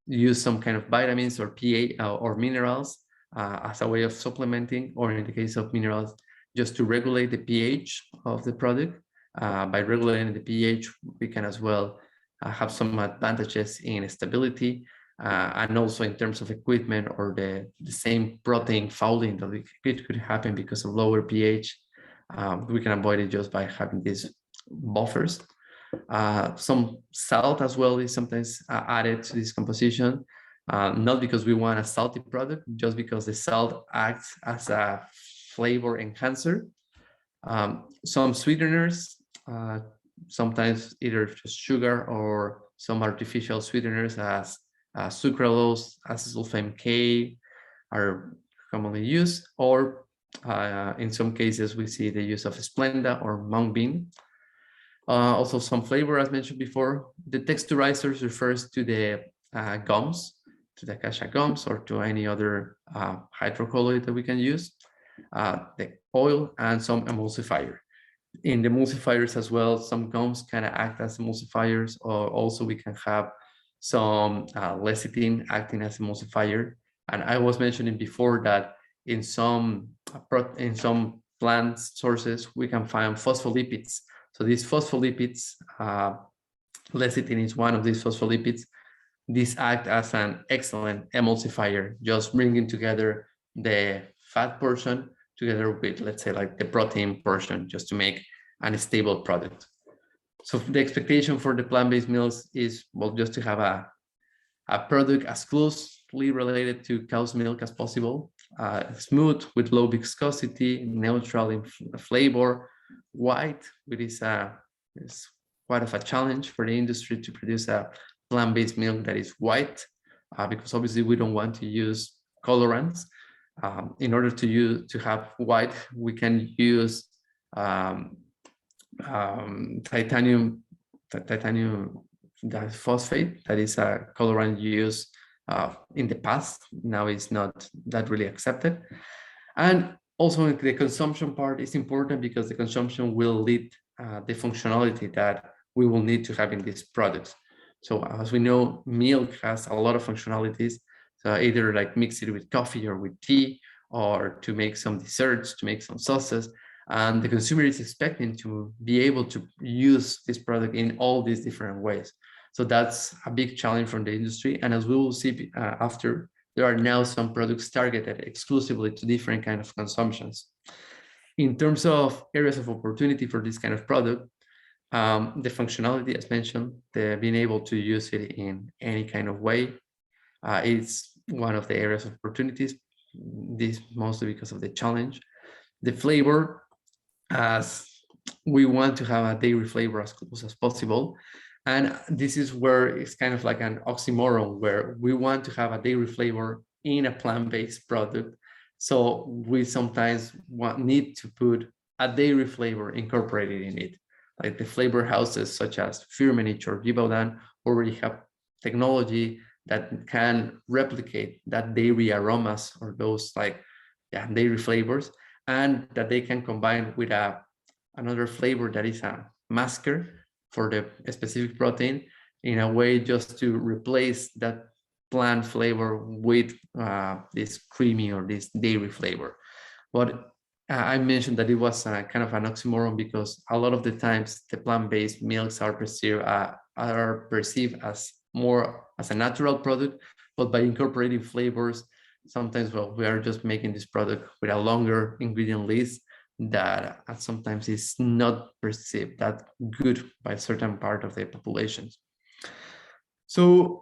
use some kind of vitamins or pH or minerals as a way of supplementing, or in the case of minerals, just to regulate the pH of the product. By regulating the pH, we can as well have some advantages in stability, and also in terms of equipment, or the same protein fouling that it could happen because of lower pH. We can avoid it just by having these buffers. Some salt as well is sometimes added to this composition, not because we want a salty product, just because the salt acts as a flavor enhancer. Some sweeteners, sometimes either just sugar or some artificial sweeteners as sucralose, acesulfame K are commonly used, or in some cases we see the use of Splenda or mung bean. Also some flavor, as mentioned before. The texturizers refers to the gums, to the cassia gums, or to any other hydrocolloid that we can use, the oil, and some emulsifier. In the emulsifiers as well, some gums kind of act as emulsifiers, or also we can have some lecithin acting as emulsifier. And I was mentioning before that in some plant sources, we can find phospholipids. So these phospholipids, lecithin is one of these phospholipids. These act as an excellent emulsifier, just bringing together the fat portion together with, let's say, like the protein portion, just to make a stable product. So the expectation for the plant-based meals is, well, just to have a product as closely related to cow's milk as possible, smooth with low viscosity, neutral in flavor, white, which is quite of a challenge for the industry to produce a plant-based milk that is white, because obviously we don't want to use colorants. In order to have white, we can use titanium phosphate, that is a colorant used in the past. Now it's not that really accepted. And also the consumption part is important, because the consumption will lead the functionality that we will need to have in these products. So as we know, milk has a lot of functionalities. So either like mix it with coffee or with tea, or to make some desserts, to make some sauces. And the consumer is expecting to be able to use this product in all these different ways. So that's a big challenge from the industry. And as we will see after, there are now some products targeted exclusively to different kinds of consumptions. In terms of areas of opportunity for this kind of product, the functionality, as mentioned, the being able to use it in any kind of way, is one of the areas of opportunities. This mostly because of the challenge. The flavor, as we want to have a dairy flavor as close as possible. And this is where it's kind of like an oxymoron, where we want to have a dairy flavor in a plant-based product. So we sometimes need to put a dairy flavor incorporated in it. Like the flavor houses such as Firmenich or Givaudan already have technology that can replicate that dairy aromas or those dairy flavors, and that they can combine with another flavor that is a masker for the specific protein in a way just to replace that plant flavor with this creamy or this dairy flavor. But I mentioned that it was kind of an oxymoron because a lot of the times the plant-based milks are perceived as more as a natural product, but by incorporating flavors, sometimes, well, we are just making this product with a longer ingredient list that sometimes is not perceived that good by a certain part of the populations. So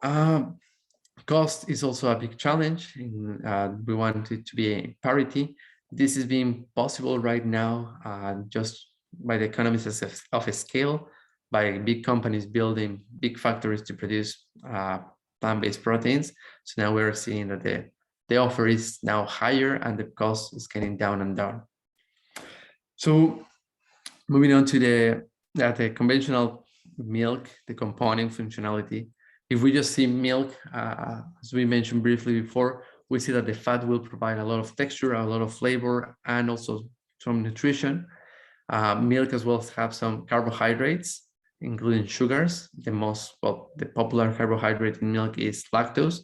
cost is also a big challenge. We want it to be a parity. This is being possible right now just by the economies of a scale, by big companies building big factories to produce plant-based proteins. So now we're seeing that the offer is now higher and the cost is getting down and down. So moving on to the conventional milk, the component functionality. If we just see milk, as we mentioned briefly before, we see that the fat will provide a lot of texture, a lot of flavor, and also some nutrition. Milk as well have some carbohydrates, including sugars. The popular carbohydrate in milk is lactose,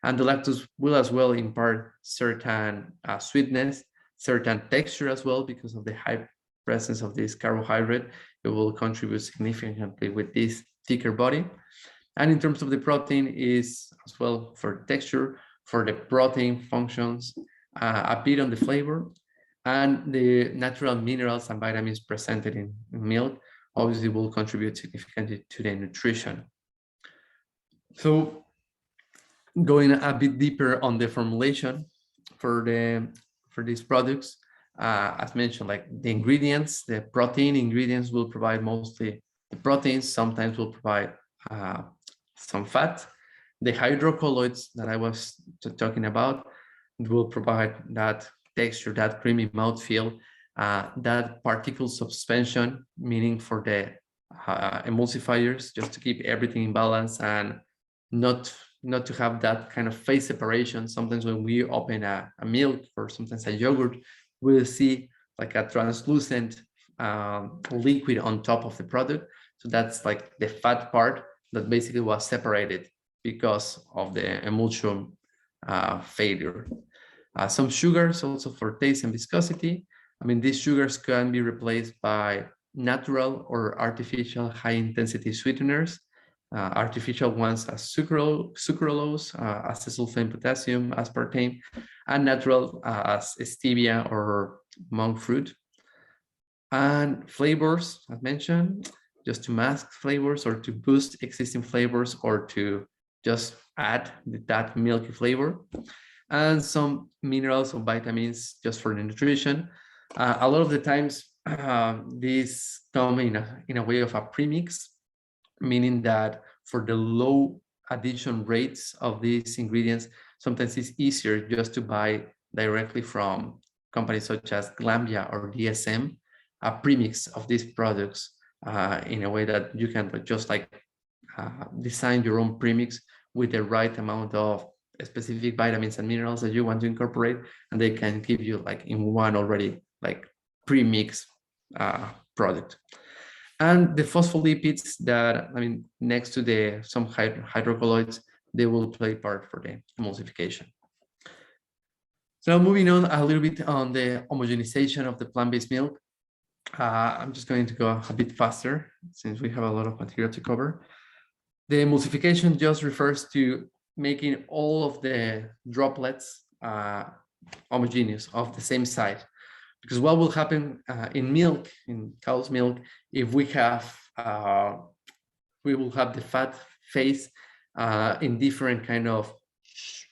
and the lactose will as well impart certain sweetness, certain texture as well, because of the high presence of this carbohydrate. It will contribute significantly with this thicker body. And in terms of the protein is as well for texture, for the protein functions, a bit on the flavor, and the natural minerals and vitamins presented in milk obviously will contribute significantly to the nutrition. So going a bit deeper on the formulation for these products, as mentioned, like the ingredients, the protein ingredients will provide mostly the proteins, sometimes will provide some fat. The hydrocolloids that I was talking about will provide that texture, that creamy mouthfeel, that particle suspension, meaning for the emulsifiers, just to keep everything in balance and not to have that kind of phase separation. Sometimes when we open a milk or sometimes a yogurt, we'll see like a translucent liquid on top of the product. So that's like the fat part that basically was separated because of the emulsion failure. Some sugars also for taste and viscosity. I mean, these sugars can be replaced by natural or artificial high-intensity sweeteners. Artificial ones as sucralose, acesulfame potassium, aspartame, and natural as stevia or monk fruit. And flavors, as mentioned, just to mask flavors or to boost existing flavors or to just add that milky flavor. And some minerals or vitamins just for the nutrition. A lot of the times, these come in a way of a premix, meaning that for the low addition rates of these ingredients, sometimes it's easier just to buy directly from companies such as Glanbia or DSM, a premix of these products in a way that you can just design your own premix with the right amount of specific vitamins and minerals that you want to incorporate, and they can give you like in one already like pre-mixed product. And the phospholipids that, I mean, next to some hydrocolloids, they will play part for the emulsification. So moving on a little bit on the homogenization of the plant-based milk. I'm just going to go a bit faster since we have a lot of material to cover. The emulsification just refers to making all of the droplets homogeneous of the same size. Because what will happen in milk, in cow's milk, if we will have the fat phase in different kind of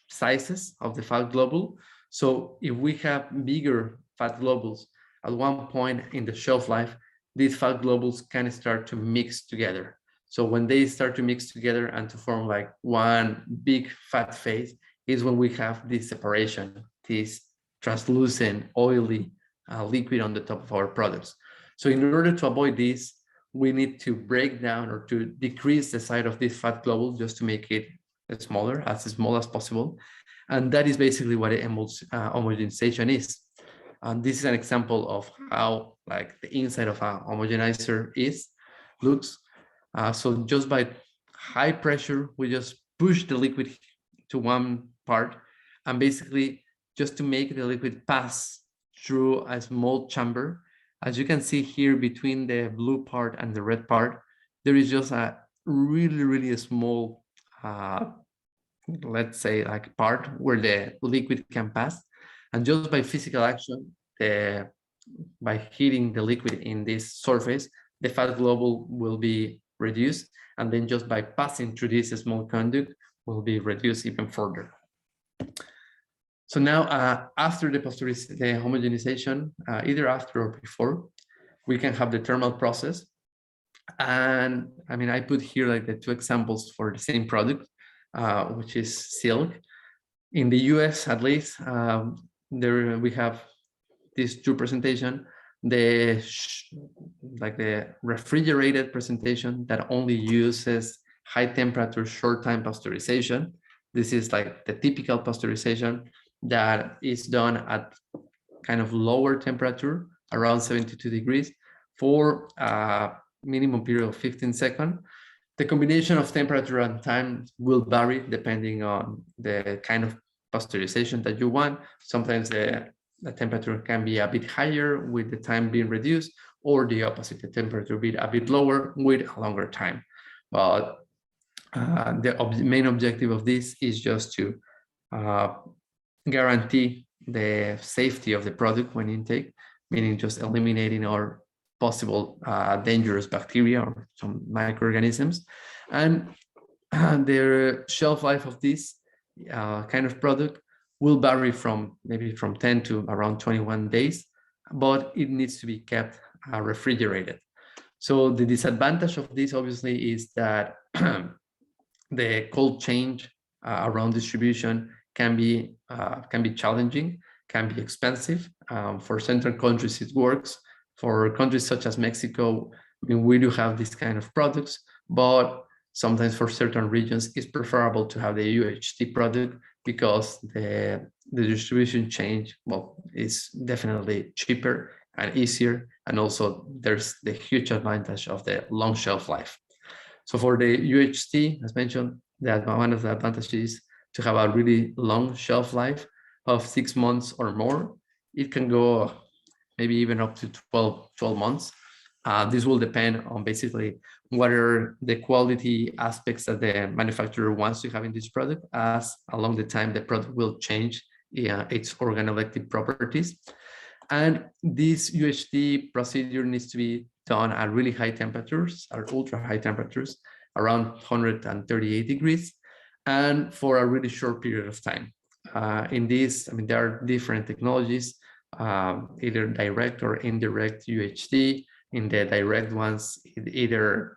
sizes of the fat globule. So if we have bigger fat globules at one point in the shelf life, these fat globules can start to mix together. So when they start to mix together and to form like one big fat phase is when we have this separation, this translucent, oily liquid on the top of our products. So in order to avoid this, we need to break down or to decrease the size of this fat globule just to make it smaller, as small as possible. And that is basically what homogenization is. And this is an example of how like the inside of a homogenizer looks. So just by high pressure, we just push the liquid to one part, and basically just to make the liquid pass through a small chamber. As you can see here between the blue part and the red part, there is just a really, really small, let's say like part where the liquid can pass. And just by physical action, by heating the liquid in this surface, the fat globule will be reduced, and then just by passing through this small conduct will be reduced even further. So now after the homogenization, either after or before, we can have the thermal process. And I mean, I put here like the two examples for the same product, which is silk. In the US, at least, there we have these two presentation, the refrigerated presentation that only uses high temperature, short time pasteurization. This is like the typical pasteurization that is done at kind of lower temperature, around 72 degrees, for a minimum period of 15 seconds. The combination of temperature and time will vary depending on the kind of pasteurization that you want. Sometimes the temperature can be a bit higher with the time being reduced, or the opposite, the temperature be a bit lower with a longer time. But the main objective of this is just to guarantee the safety of the product when intake, meaning just eliminating all possible dangerous bacteria or some microorganisms. And the shelf life of this kind of product will vary from maybe from 10 to around 21 days, but it needs to be kept refrigerated. So the disadvantage of this obviously is that the cold chain around distribution can be challenging, can be expensive. For certain countries it works. For countries such as Mexico, I mean, we do have this kind of products, but sometimes for certain regions it's preferable to have the UHT product because the distribution chain, well, is definitely cheaper and easier, and also there's the huge advantage of the long shelf life. So for the UHT, as mentioned, one of the advantages is to have a really long shelf life of 6 months or more. It can go maybe even up to 12 months. This will depend on basically what are the quality aspects that the manufacturer wants to have in this product, as along the time the product will change its organoleptic properties. And this UHT procedure needs to be done at really high temperatures, at ultra high temperatures, around 138 degrees, and for a really short period of time. In this, I mean, there are different technologies, either direct or indirect UHT. In the direct ones, either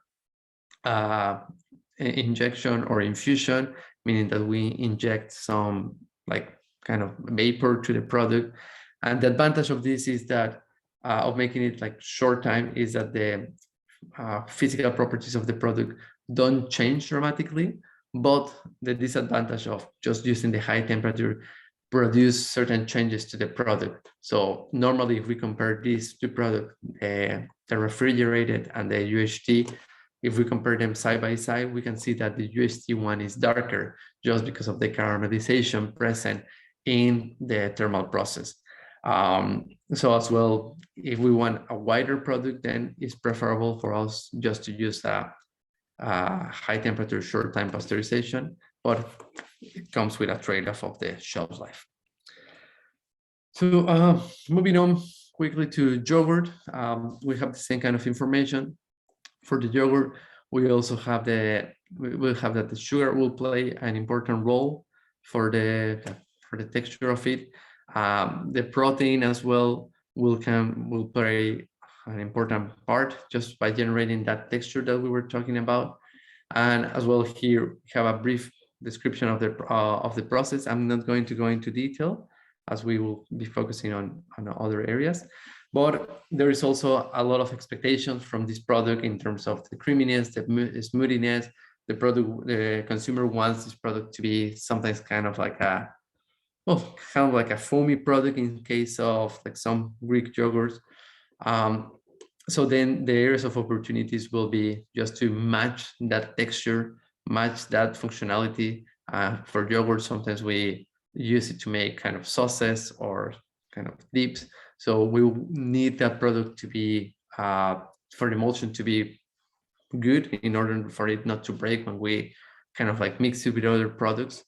injection or infusion, meaning that we inject some like kind of vapor to the product. And the advantage of this is that of making it like short time is that the physical properties of the product don't change dramatically, but the disadvantage of just using the high temperature produce certain changes to the product. So normally if we compare these two products, the refrigerated and the UHT, if we compare them side by side, we can see that the UHT one is darker just because of the caramelization present in the thermal process. So as well, if we want a wider product, then it's preferable for us just to use a high temperature, short time pasteurization, but it comes with a trade-off of the shelf life. So moving on quickly to yogurt, we have the same kind of information. For the yogurt, we also have that the sugar will play an important role for the texture of it. The protein as well will play an important part just by generating that texture that we were talking about. And as well, here we have a brief description of the process. I'm not going to go into detail as we will be focusing on other areas, but there is also a lot of expectations from this product in terms of the creaminess, the smoothiness. The consumer wants this product to be sometimes kind of like a foamy product in case of like some Greek yogurts. So then the areas of opportunities will be just to match that texture, match that functionality. For yogurt, sometimes we use it to make kind of sauces or kind of dips. So we need that product to be, for the emulsion to be good in order for it not to break when we kind of like mix it with other products.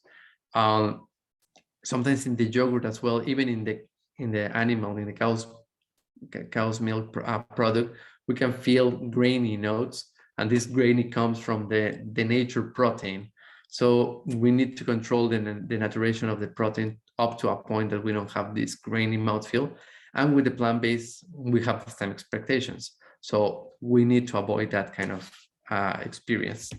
Sometimes in the yogurt as well, even in the animal, in the cow's milk product, we can feel grainy notes, and this grainy comes from the nature protein. So we need to control the naturation of the protein up to a point that we don't have this grainy mouthfeel. And with the plant-based, we have the same expectations. So we need to avoid that kind of experience.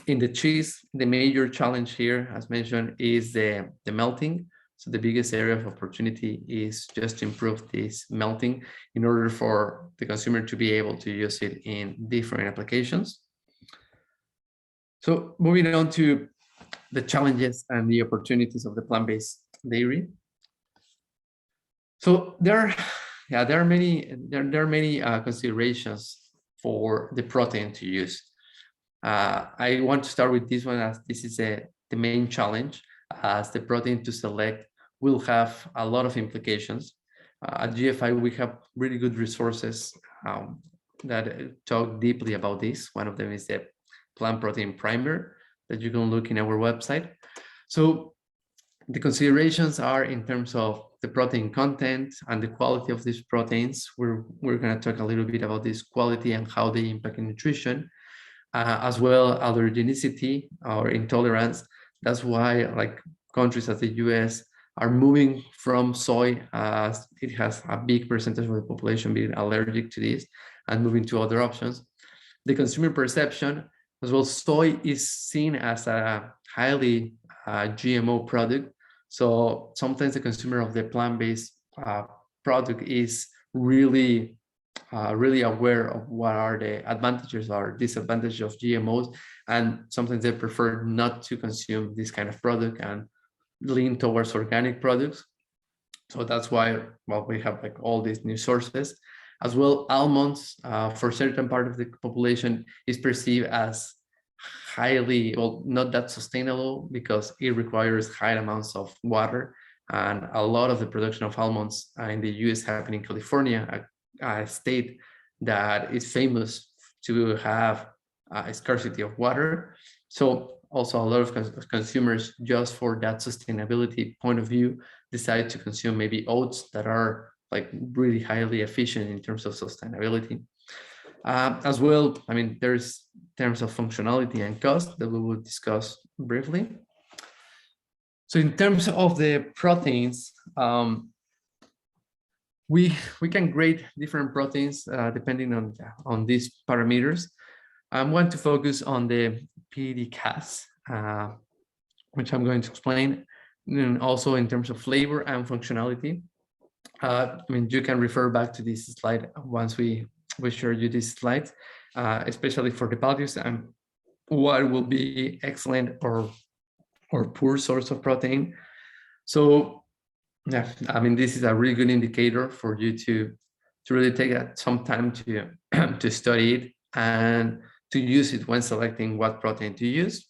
In the cheese, the major challenge here, as mentioned, is the melting. So the biggest area of opportunity is just to improve this melting in order for the consumer to be able to use it in different applications. So moving on to the challenges and the opportunities of the plant-based dairy. So there are many considerations for the protein to use. I want to start with this one, as this is the main challenge, as the protein to select will have a lot of implications. At GFI, we have really good resources that talk deeply about this. One of them is the plant protein primer that you can look in our website. So the considerations are in terms of the protein content and the quality of these proteins. We're going to talk a little bit about this quality and how they impact in nutrition. As well, allergenicity or intolerance. That's why like countries as the US are moving from soy, as it has a big percentage of the population being allergic to this, and moving to other options. The consumer perception as well, soy is seen as a highly GMO product. So sometimes the consumer of the plant-based product is really aware of what are the advantages or disadvantages of GMOs, and sometimes they prefer not to consume this kind of product and lean towards organic products. So that's why, well, we have like all these new sources. As well, almonds for certain part of the population is perceived as highly, well, not that sustainable because it requires high amounts of water, and a lot of the production of almonds in the US happen in California, a state that is famous to have a scarcity of water. So also a lot of consumers, just for that sustainability point of view, decide to consume maybe oats that are like really highly efficient in terms of sustainability. As well, I mean, there's terms of functionality and cost that we will discuss briefly. So in terms of the proteins, we can grade different proteins depending on these parameters. I want to focus on the PDCAS, which I'm going to explain, and also in terms of flavor and functionality. I mean, you can refer back to this slide once we show you these slides, especially for the values and what will be excellent or poor source of protein. So yeah, I mean, this is a really good indicator for you to really take some time to to study it and to use it when selecting what protein to use.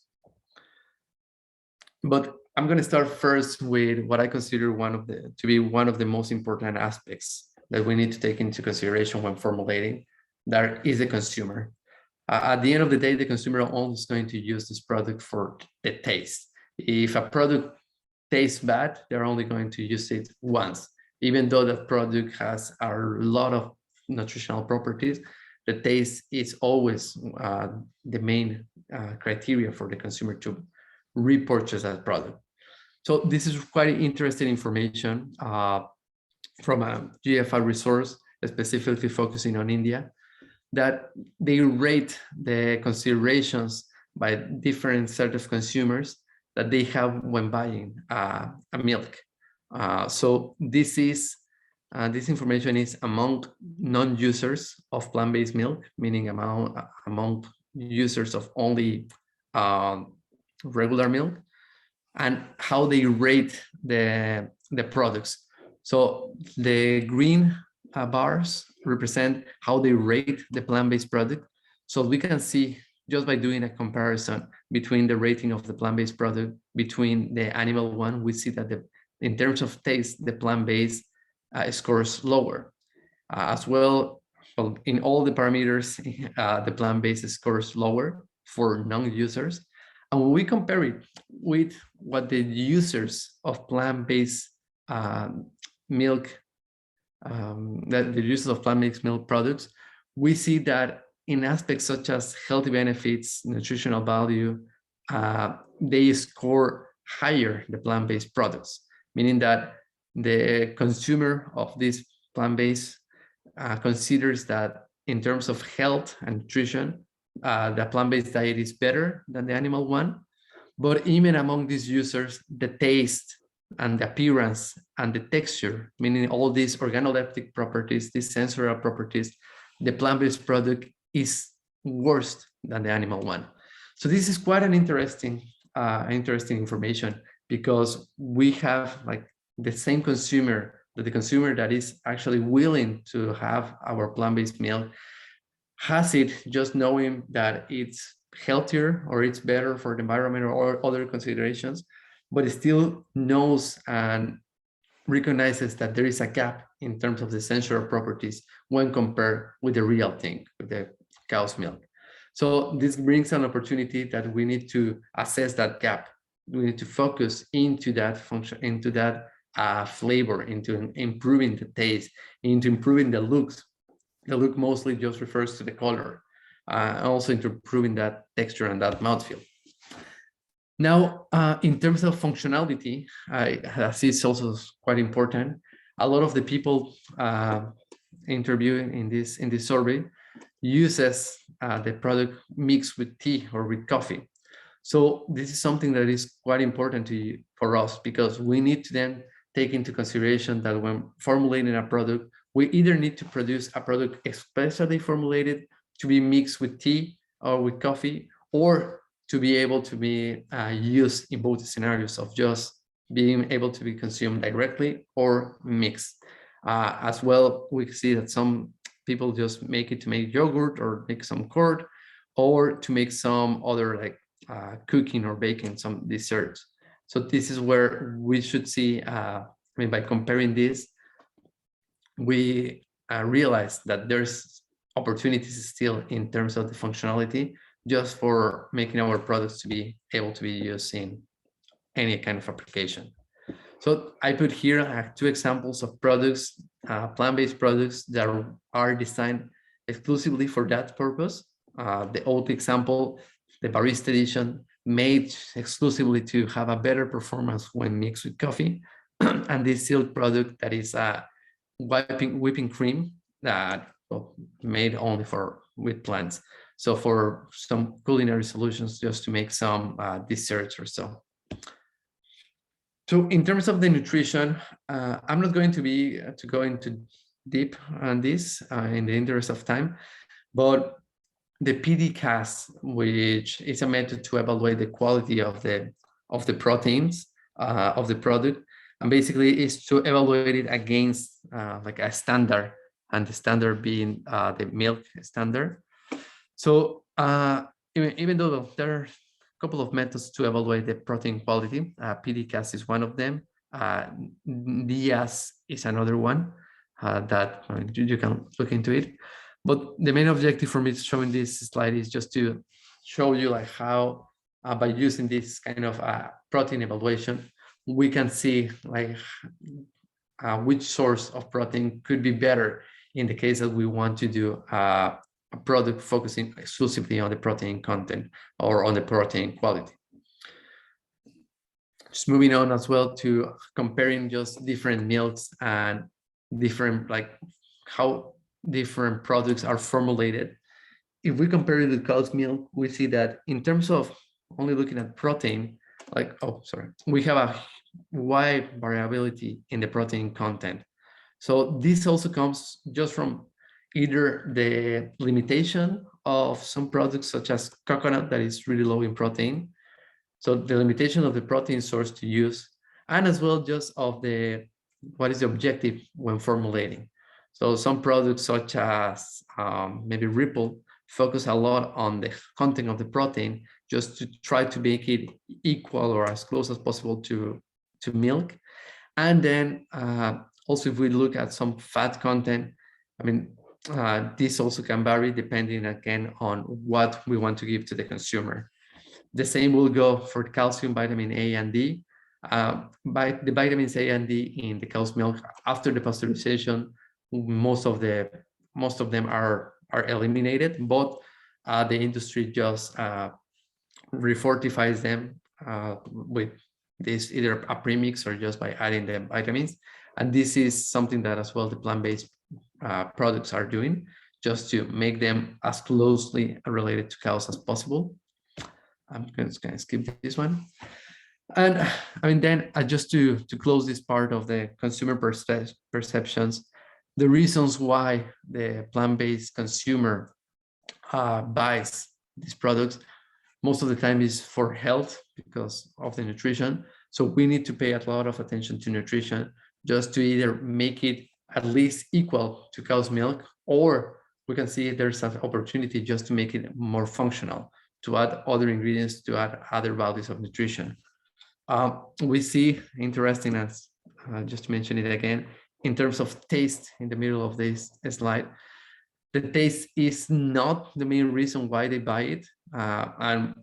But I'm going to start first with what I consider to be one of the most important aspects that we need to take into consideration when formulating. That is the consumer. At the end of the day, the consumer only is going to use this product for the taste. If a product tastes bad, they're only going to use it once. Even though that product has a lot of nutritional properties, the taste is always the main criteria for the consumer to repurchase that product. So this is quite interesting information. from a GFI resource, specifically focusing on India, that they rate the considerations by different set of consumers that they have when buying a milk. So this information is among non-users of plant-based milk, meaning among users of only regular milk, and how they rate the products. So the green bars represent how they rate the plant-based product. So we can see just by doing a comparison between the rating of the plant-based product between the animal one, we see that in terms of taste, the plant-based scores lower. As well, in all the parameters, the plant-based scores lower for non-users. And when we compare it with what the users of plant-based milk, that the users of plant-based milk products, we see that in aspects such as healthy benefits, nutritional value, they score higher the plant-based products, meaning that the consumer of these plant-based considers that in terms of health and nutrition, the plant-based diet is better than the animal one. But even among these users, the taste and the appearance and the texture, meaning all these organoleptic properties, these sensorial properties, the plant-based product is worse than the animal one. So this is quite an interesting information, because we have like the same consumer, the consumer that is actually willing to have our plant-based milk has it just knowing that it's healthier or it's better for the environment or other considerations, but it still knows and recognizes that there is a gap in terms of the sensorial properties when compared with the real thing, with the cow's milk. So this brings an opportunity that we need to assess that gap. We need to focus into that function, into that flavor, into improving the taste, into improving the looks. The look mostly just refers to the color, also into improving that texture and that mouthfeel. Now, in terms of functionality, I see it's also quite important. A lot of the people interviewed in this survey uses the product mixed with tea or with coffee. So this is something that is quite important for us, because we need to then take into consideration that when formulating a product, we either need to produce a product especially formulated to be mixed with tea or with coffee, or to be able to be used in both scenarios of just being able to be consumed directly or mixed. As well, we see that some people just make it to make yogurt or make some curd, or to make some other like cooking or baking some desserts. So this is where we should see, by comparing this, we realize that there's opportunities still in terms of the functionality, just for making our products to be able to be used in any kind of application. So I put here 2 examples of products, plant-based products that are designed exclusively for that purpose. The old example, the Barista Edition, made exclusively to have a better performance when mixed with coffee. And this silk product that is whipping cream that made only with plants. So for some culinary solutions, just to make some desserts or so. So in terms of the nutrition, I'm not going to go into deep on this in the interest of time, but the PDCAS, which is a method to evaluate the quality of the proteins of the product, and basically is to evaluate it against like a standard, and the standard being the milk standard. So even though there are a couple of methods to evaluate the protein quality, PDCAS is one of them. DIAS is another one that you can look into it. But the main objective for me showing this slide is just to show you like how by using this kind of protein evaluation, we can see like which source of protein could be better in the case that we want to do a product focusing exclusively on the protein content or on the protein quality. Just moving on as well to comparing just different milks and different, like how different products are formulated. If we compare it with cow's milk, we see that in terms of only looking at protein, like, oh, sorry, we have a wide variability in the protein content. So this also comes just from either the limitation of some products such as coconut that is really low in protein. So the limitation of the protein source to use, and as well just of the, what is the objective when formulating. So some products such as maybe Ripple focus a lot on the content of the protein just to try to make it equal or as close as possible to milk. And then also if we look at some fat content, I mean, this also can vary depending again on what we want to give to the consumer. The same will go for calcium, vitamin A and D. By the vitamins A and D in the cow's milk, after the pasteurization, most of them are eliminated, but the industry just refortifies them with this, either a premix or just by adding the vitamins. And this is something that as well the plant-based products are doing, just to make them as closely related to cows as possible. I'm just going to skip this one. And I mean, then just to close this part of the consumer perceptions, the reasons why the plant-based consumer buys these products most of the time is for health because of the nutrition. So we need to pay a lot of attention to nutrition just to either make it at least equal to cow's milk, or we can see there's an opportunity just to make it more functional, to add other ingredients, to add other values of nutrition. We see, interesting as just to mention it again, in terms of taste in the middle of this slide, the taste is not the main reason why they buy it. And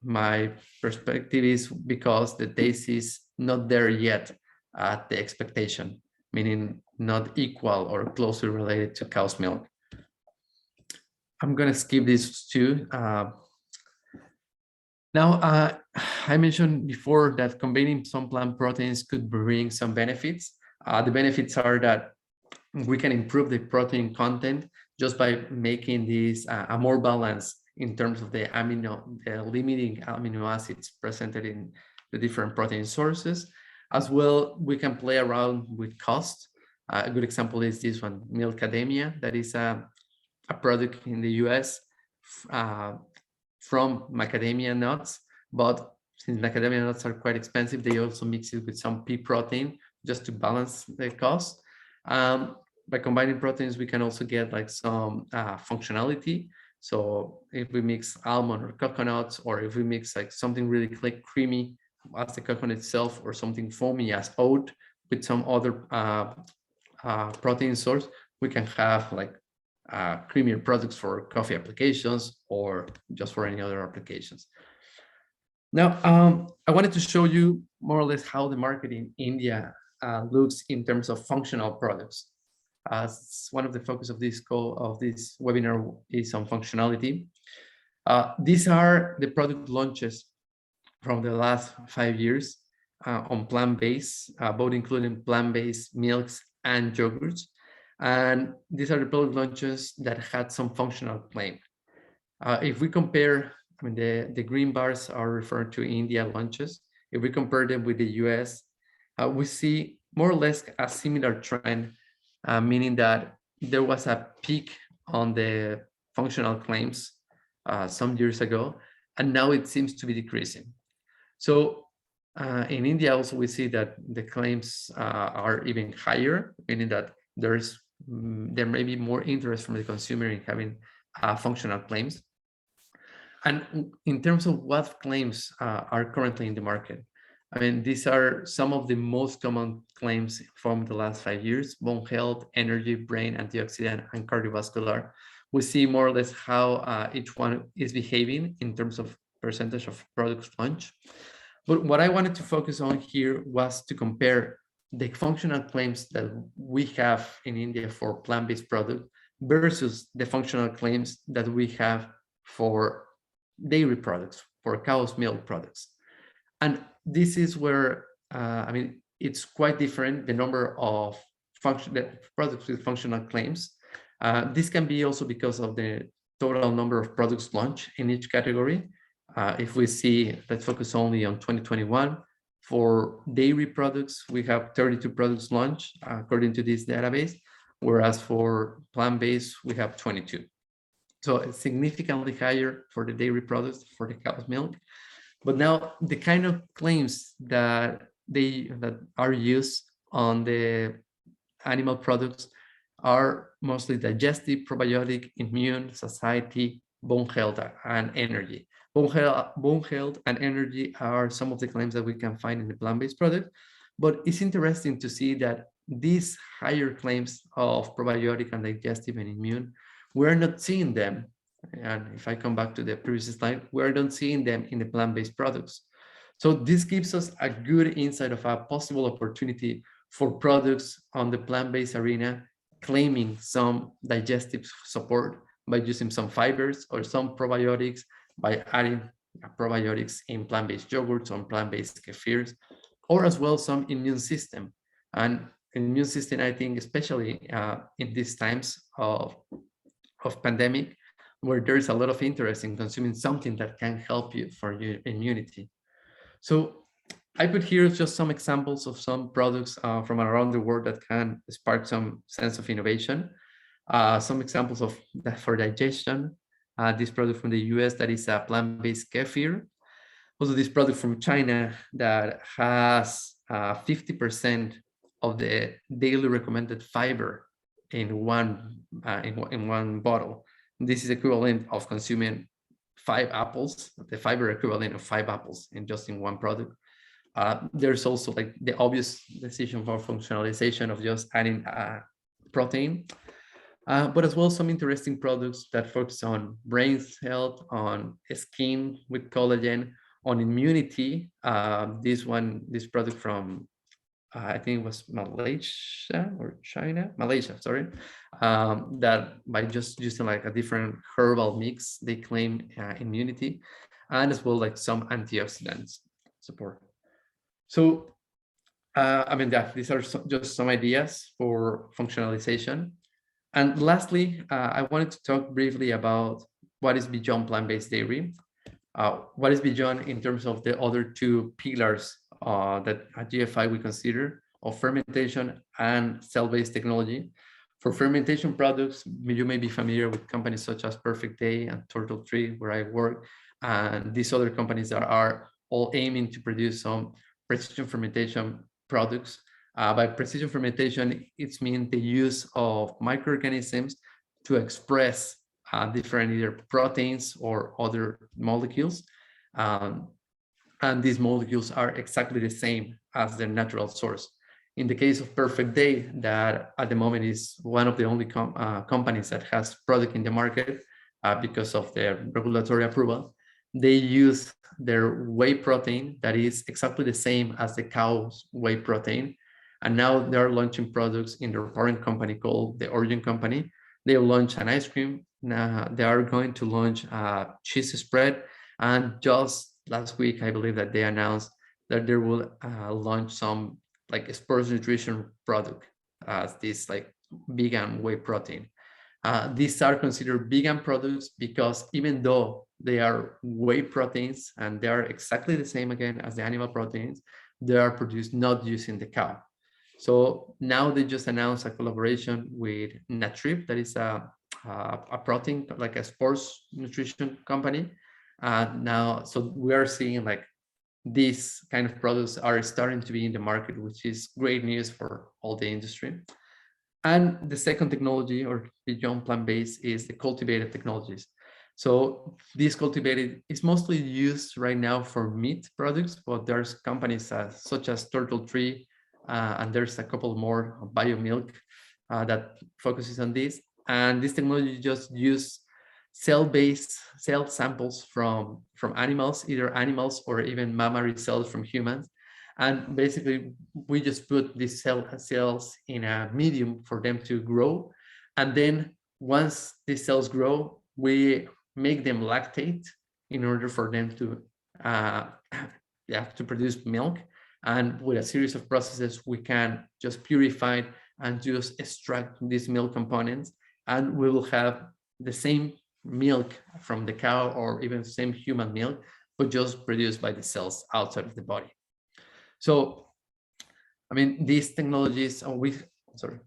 my perspective is because the taste is not there yet at the expectation, meaning not equal or closely related to cow's milk. I'm going to skip this too. Now, I mentioned before that combining some plant proteins could bring some benefits. The benefits are that we can improve the protein content just by making this a more balanced in terms of the limiting amino acids presented in the different protein sources. As well, we can play around with cost. A good example is this one, Milkademia, that is a product in the US from macadamia nuts, but since macadamia nuts are quite expensive, they also mix it with some pea protein just to balance the cost. By combining proteins, we can also get like some functionality. So if we mix almond or coconuts, or if we mix like something really creamy as the coconut itself, or something foamy as oat with some other protein source, we can have like creamier products for coffee applications or just for any other applications. Now, I wanted to show you more or less how the market in India looks in terms of functional products. As one of the focus of this webinar is on functionality. These are the product launches from the last 5 years on plant-based, both including plant-based milks and yogurts. And these are the product launches that had some functional claim. If we compare, I mean, the green bars are referring to India launches. If we compare them with the US, we see more or less a similar trend, meaning that there was a peak on the functional claims some years ago, and now it seems to be decreasing. So in India also we see that the claims are even higher, meaning that there may be more interest from the consumer in having functional claims. And in terms of what claims are currently in the market, I mean, these are some of the most common claims from the last 5 years: bone health, energy, brain, antioxidant, and cardiovascular. We see more or less how each one is behaving in terms of percentage of products launched. But what I wanted to focus on here was to compare the functional claims that we have in India for plant-based product versus the functional claims that we have for dairy products, for cow's milk products. And this is where, I mean, it's quite different, the number of products with functional claims. This can be also because of the total number of products launched in each category. If we see, let's focus only on 2021. For dairy products, we have 32 products launched according to this database, whereas for plant-based, we have 22. So it's significantly higher for the dairy products, for the cow's milk. But now the kind of claims that are used on the animal products are mostly digestive, probiotic, immune, satiety, bone health, and energy. Bone health and energy are some of the claims that we can find in the plant-based product. But it's interesting to see that these higher claims of probiotic and digestive and immune, we're not seeing them. And if I come back to the previous slide, we're not seeing them in the plant-based products. So this gives us a good insight of a possible opportunity for products on the plant-based arena, claiming some digestive support by using some fibers or some probiotics, by adding probiotics in plant-based yogurts or plant-based kefirs, or as well some immune system. And immune system, I think, especially in these times of pandemic, where there is a lot of interest in consuming something that can help you for your immunity. So I put here just some examples of some products from around the world that can spark some sense of innovation. Some examples of that for digestion. This product from the US that is a plant-based kefir. Also this product from China that has 50% of the daily recommended fiber in one bottle. This is equivalent of consuming 5 apples, the fiber equivalent of 5 apples in one product. There's also like the obvious decision for functionalization of just adding protein, but as well some interesting products that focus on brain health, on skin with collagen, on immunity. This product from I think it was Malaysia or China, Malaysia, sorry, that by just using like a different herbal mix, they claim immunity, and as well like some antioxidants support. So, I mean, these are just some ideas for functionalization. And lastly, I wanted to talk briefly about what is beyond plant-based dairy. What is beyond in terms of the other 2 pillars that at GFI we consider of fermentation and cell-based technology. For fermentation products, you may be familiar with companies such as Perfect Day and Turtle Tree, where I work, and these other companies that are all aiming to produce some precision fermentation products. By precision fermentation, it means the use of microorganisms to express different either proteins or other molecules. And these molecules are exactly the same as their natural source. In the case of Perfect Day, that at the moment is one of the only companies that has product in the market because of their regulatory approval, they use their whey protein that is exactly the same as the cow's whey protein. And now they're launching products in their parent company called the Origin Company. They launched an ice cream. They are going to launch a cheese spread. And just last week, I believe that they announced that they will launch some like a sports nutrition product as this like vegan whey protein. These are considered vegan products because even though they are whey proteins and they are exactly the same again as the animal proteins, they are produced not using the cow. So now they just announced a collaboration with Natrip, that is a protein, like a sports nutrition company. Now, so we are seeing like these kind of products are starting to be in the market, which is great news for all the industry. And the second technology, or beyond plant-based, is the cultivated technologies. So this cultivated is mostly used right now for meat products, but there's companies such as Turtle Tree, and there's a couple more, BioMilk, that focuses on this. And this technology just use cell-based cell samples from animals, either animals or even mammary cells from humans. And basically, we just put these cells in a medium for them to grow. And then once these cells grow, we make them lactate in order for them to produce milk. And with a series of processes, we can just purify and just extract these milk components, and we will have the same milk from the cow or even same human milk, but just produced by the cells outside of the body. So, I mean, these technologies,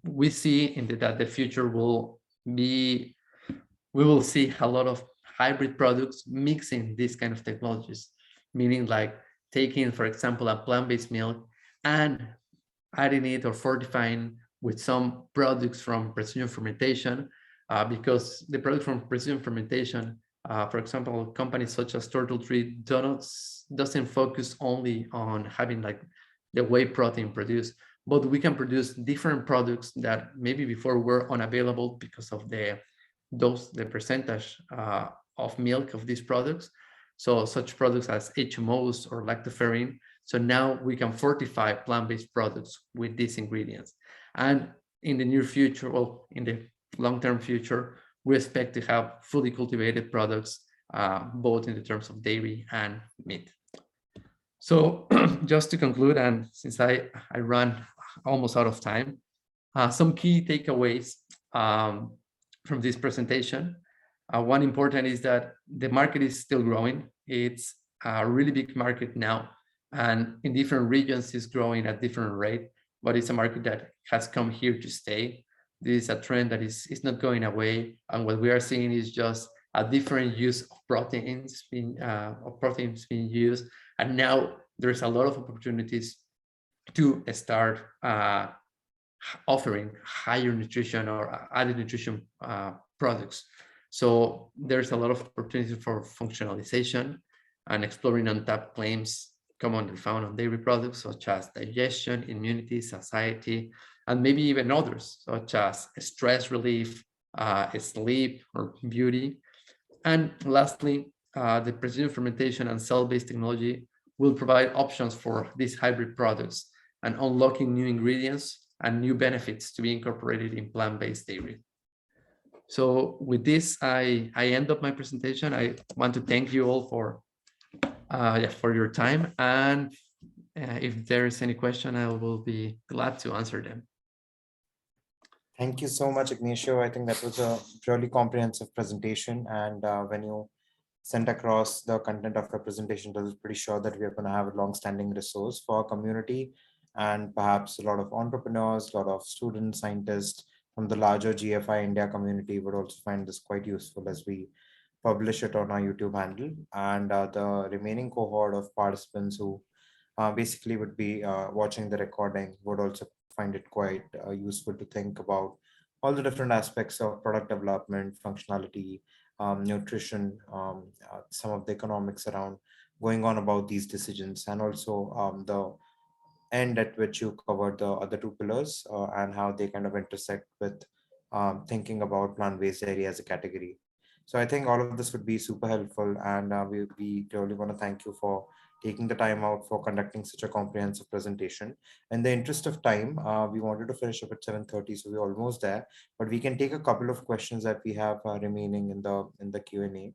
we see in that the future will be, we will see a lot of hybrid products mixing these kind of technologies, meaning like taking, for example, a plant-based milk and adding it or fortifying with some products from precision fermentation, because the products from precision fermentation, for example, companies such as Turtle Tree doesn't focus only on having like the whey protein produced, but we can produce different products that maybe before were unavailable because of the percentage of milk of these products. So such products as HMOs or lactoferrin. So now we can fortify plant-based products with these ingredients. And in the near future, well, in the long-term future, we expect to have fully cultivated products, both in the terms of dairy and meat. So just to conclude, and since I run almost out of time, some key takeaways from this presentation. One important is that the market is still growing. It's a really big market now, and in different regions is growing at different rate, but it's a market that has come here to stay. This is a trend that is not going away, and what we are seeing is just a different use of proteins being used, and now there's a lot of opportunities to start offering higher nutrition or added nutrition products. So there's a lot of opportunity for functionalization and exploring untapped claims commonly found on dairy products, such as digestion, immunity, satiety, and maybe even others, such as stress relief, sleep, or beauty. And lastly, the precision fermentation and cell-based technology will provide options for these hybrid products and unlocking new ingredients and new benefits to be incorporated in plant-based dairy. So with this, I end up my presentation. I want to thank you all for your time. And if there is any question, I will be glad to answer them. Thank you so much, Ignacio. I think that was a really comprehensive presentation. And when you sent across the content of your presentation, I was pretty sure that we are going to have a long-standing resource for our community, and perhaps a lot of entrepreneurs, a lot of students, scientists from the larger GFI India community would also find this quite useful as we publish it on our YouTube handle. And the remaining cohort of participants who basically would be watching the recording would also find it quite useful to think about all the different aspects of product development, functionality, nutrition, some of the economics around going on about these decisions, and also the end at which you covered the other two pillars and how they kind of intersect with thinking about plant-based dairy as a category. So I think all of this would be super helpful, and we really want to thank you for taking the time out for conducting such a comprehensive presentation. In the interest of time, we wanted to finish up at 7:30, so we're almost there, but we can take a couple of questions that we have remaining in the Q&A.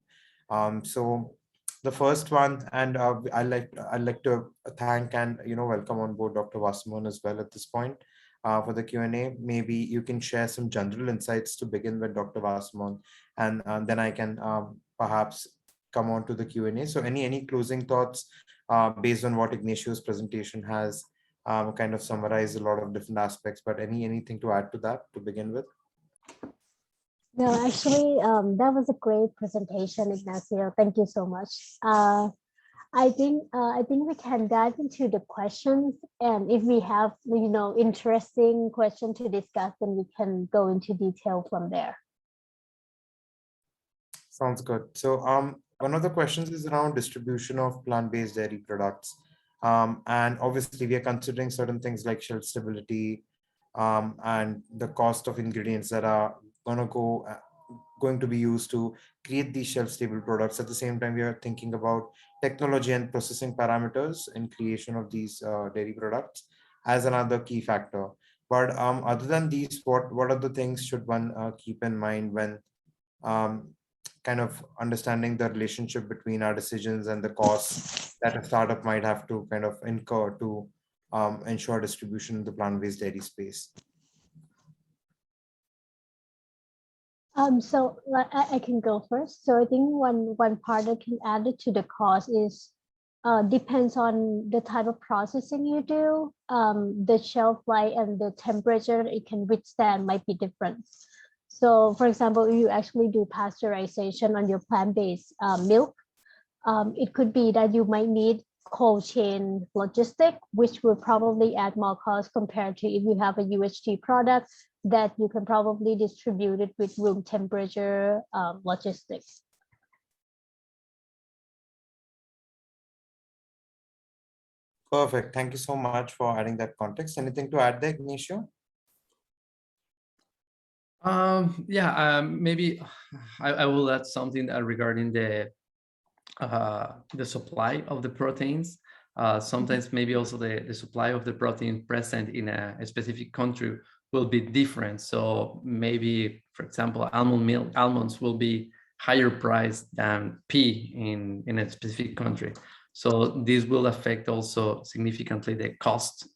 So the first one, and I'd like to thank and welcome on board Dr. Wasserman as well at this point for the Q&A. Maybe you can share some general insights to begin with, Dr. Wasserman, and then I can perhaps come on to the Q&A. So any closing thoughts based on what Ignacio's presentation has kind of summarized a lot of different aspects, but anything to add to that to begin with? No, actually, that was a great presentation, Ignacio. Thank you so much. I think we can dive into the questions, and if we have interesting question to discuss, then we can go into detail from there. Sounds good. So one of the questions is around distribution of plant-based dairy products, and obviously we are considering certain things like shelf stability and the cost of ingredients that are going to be used to create these shelf-stable products. At the same time, we are thinking about technology and processing parameters in creation of these dairy products as another key factor. But other than these, what are the things should one keep in mind when kind of understanding the relationship between our decisions and the costs that a startup might have to kind of incur to ensure distribution in the plant-based dairy space? So I can go first. So I think one part that can add it to the cost is depends on the type of processing you do. The shelf life and the temperature it can withstand might be different. So for example, if you actually do pasteurization on your plant-based milk, it could be that you might need cold chain logistic, which will probably add more cost compared to if you have a UHT product that you can probably distribute it with room temperature logistics. Perfect. Thank you so much for adding that context. Anything to add there, Ignacio? Yeah, maybe I will add something regarding the supply of the proteins. Sometimes maybe also the supply of the protein present in a specific country will be different. So maybe, for example, almonds will be higher priced than pea in a specific country. So this will affect also significantly the cost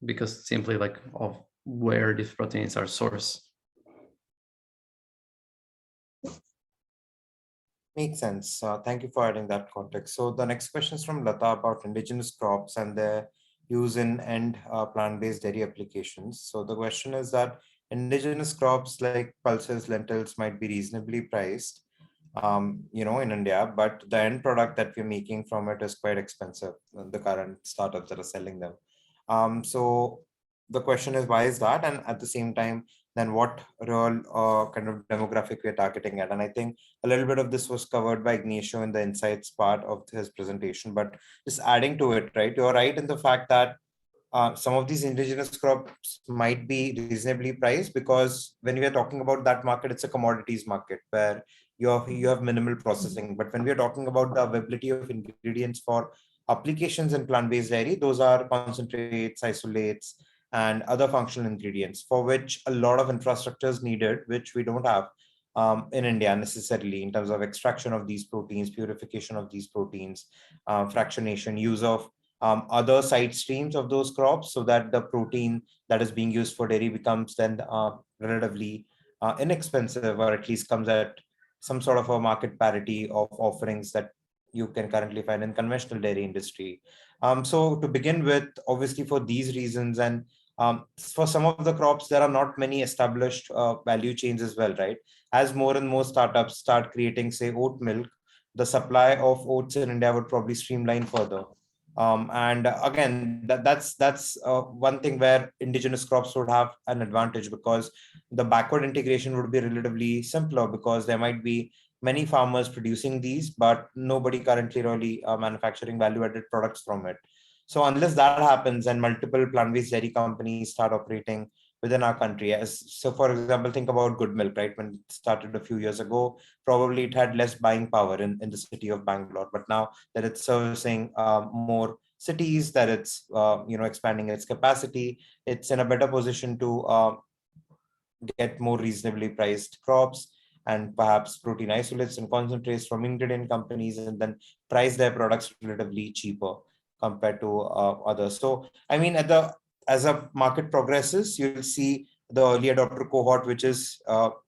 because simply like of where these proteins are sourced. Makes sense. Thank you for adding that context. So the next question is from Lata about indigenous crops and their use in end plant-based dairy applications. So the question is that indigenous crops like pulses, lentils might be reasonably priced, in India, but the end product that we're making from it is quite expensive, the current startups that are selling them. So the question is, why is that? And at the same time, then what real kind of demographic we're targeting at? And I think a little bit of this was covered by Ignacio in the insights part of his presentation, but just adding to it, right? You're right in the fact that some of these indigenous crops might be reasonably priced because when we are talking about that market, it's a commodities market where you have minimal processing. But when we are talking about the availability of ingredients for applications in plant-based dairy, those are concentrates, isolates, and other functional ingredients for which a lot of infrastructure is needed, which we don't have in India necessarily in terms of extraction of these proteins, purification of these proteins, fractionation, use of other side streams of those crops so that the protein that is being used for dairy becomes then relatively inexpensive, or at least comes at some sort of a market parity of offerings that you can currently find in conventional dairy industry. So to begin with, obviously for these reasons and for some of the crops, there are not many established value chains as well, right? As more and more startups start creating, say, oat milk, the supply of oats in India would probably streamline further. And again, that's one thing where indigenous crops would have an advantage because the backward integration would be relatively simpler because there might be many farmers producing these, but nobody currently really manufacturing value-added products from it. So unless that happens and multiple plant-based dairy companies start operating within our country, for example, think about Good Milk, right? When it started a few years ago, probably it had less buying power in the city of Bangalore, but now that it's servicing more cities, that it's expanding its capacity, it's in a better position to get more reasonably priced crops and perhaps protein isolates and concentrates from ingredient companies, and then price their products relatively cheaper compared to others. So, I mean, as a market progresses, you'll see the early adopter cohort, which is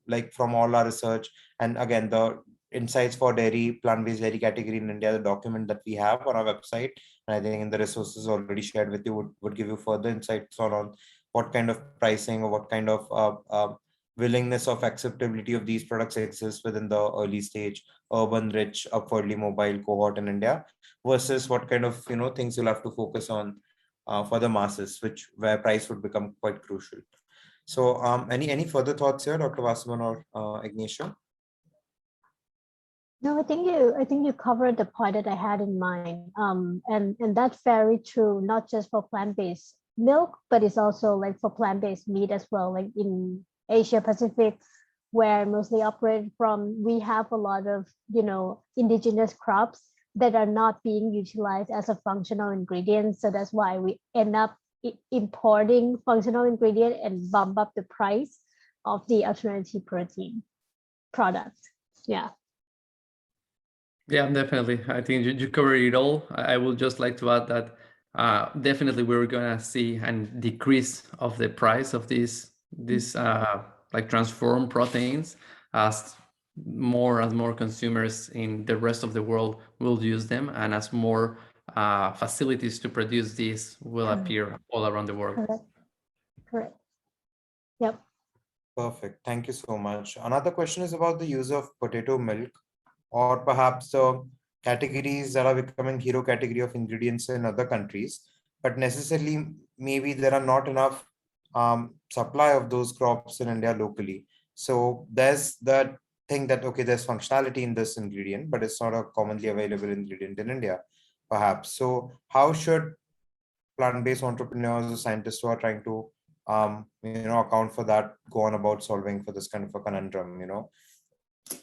like from all our research, and again, the insights for dairy, plant-based dairy category in India, the document that we have on our website, and I think in the resources already shared with you would give you further insights on what kind of pricing or what kind of willingness of acceptability of these products exists within the early stage, urban, rich, upwardly mobile cohort in India, versus what kind of things you'll have to focus on for the masses, where price would become quite crucial. So, any further thoughts here, Dr. Vasuman or Ignacio? No, I think you covered the point that I had in mind. And that's very true, not just for plant-based milk, but it's also like for plant-based meat as well. Like in Asia Pacific, where mostly operate from, we have a lot of indigenous crops that are not being utilized as a functional ingredient. So that's why we end up importing functional ingredient and bump up the price of the alternative protein product. Yeah. Yeah, definitely. I think you covered it all. I would just like to add that definitely we're gonna see a decrease of the price of these like transform proteins as more consumers in the rest of the world will use them, and as more facilities to produce these will appear all around the world. Correct. Yep. Perfect. Thank you so much. Another question is about the use of potato milk, or perhaps the categories that are becoming hero category of ingredients in other countries, but necessarily maybe there are not enough supply of those crops in India locally. So there's that thing that, okay, there's functionality in this ingredient, but it's not a commonly available ingredient in India, perhaps. So how should plant-based entrepreneurs or scientists who are trying to account for that go on about solving for this kind of a conundrum?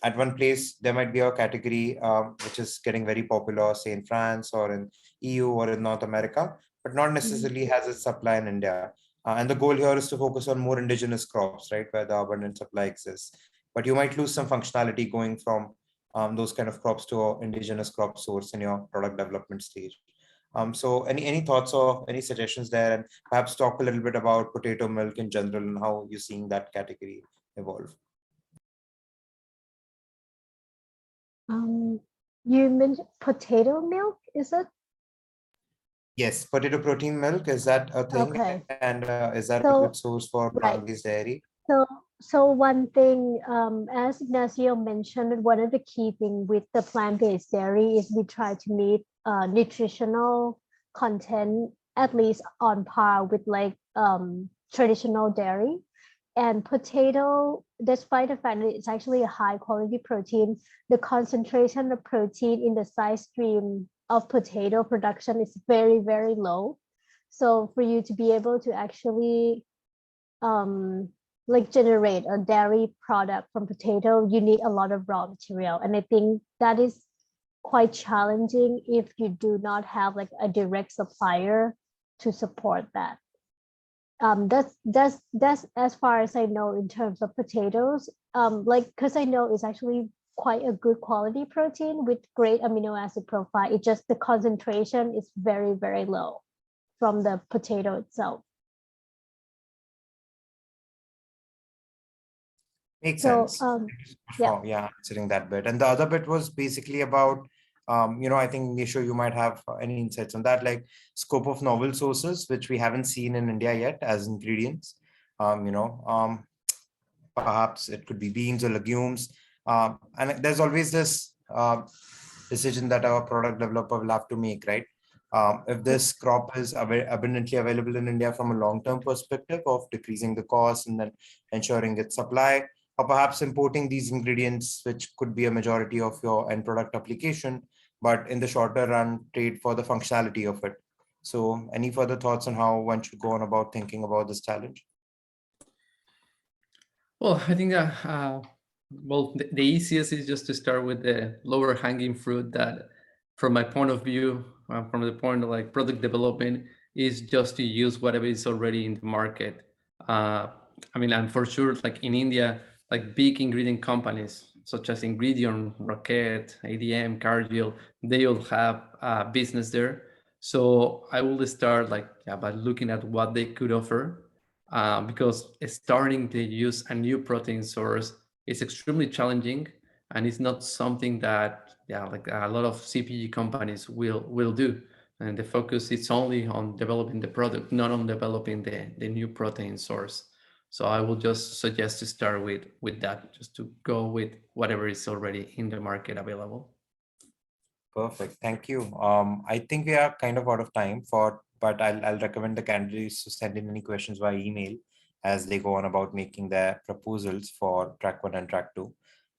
At one place there might be a category which is getting very popular, say in France or in EU or in North America, but not necessarily has its supply in India. And the goal here is to focus on more indigenous crops, right, where the abundant supply exists. But you might lose some functionality going from those kind of crops to an indigenous crop source in your product development stage. So any thoughts or any suggestions there, and perhaps talk a little bit about potato milk in general and how you're seeing that category evolve. You mentioned potato milk, is it? Yes, potato protein milk, is that a thing? Okay. And is that a So, good source for right. plant-based dairy? So one thing, as Ignacio mentioned, one of the key things with the plant-based dairy is we try to meet nutritional content at least on par with like traditional dairy. And potato, despite the fact that it's actually a high quality protein, the concentration of protein in the side stream of potato production is very, very low. So for you to be able to actually like generate a dairy product from potato, you need a lot of raw material. And I think that is quite challenging if you do not have like a direct supplier to support that. That's as far as I know in terms of potatoes. Like, because I know it's actually quite a good quality protein with great amino acid profile. It's just the concentration is very, very low from the potato itself. Makes So, sense. yeah. Answering that bit. And the other bit was basically about, I think Nisho, you might have any insights on that, like scope of novel sources, which we haven't seen in India yet as ingredients. Perhaps it could be beans or legumes. And there's always this decision that our product developer will have to make, right? If this crop is abundantly available in India from a long-term perspective of decreasing the cost and then ensuring its supply, or perhaps importing these ingredients, which could be a majority of your end product application, but in the shorter run, trade for the functionality of it. So any further thoughts on how one should go on about thinking about this challenge? Well, I think the easiest is just to start with the lower hanging fruit that, from my point of view, from the point of like product development, is just to use whatever is already in the market. I mean, and for sure, like in India, like big ingredient companies such as Ingredient, Rocket, ADM, Cargill, they all have business there. So I will start by looking at what they could offer. Because starting to use a new protein source is extremely challenging, and it's not something that like a lot of CPG companies will do. And the focus is only on developing the product, not on developing the new protein source. So I will just suggest to start with that, just to go with whatever is already in the market available. Perfect. Thank you. I think we are kind of out of time but I'll recommend the candidates to send in any questions via email as they go on about making their proposals for track 1 and track 2.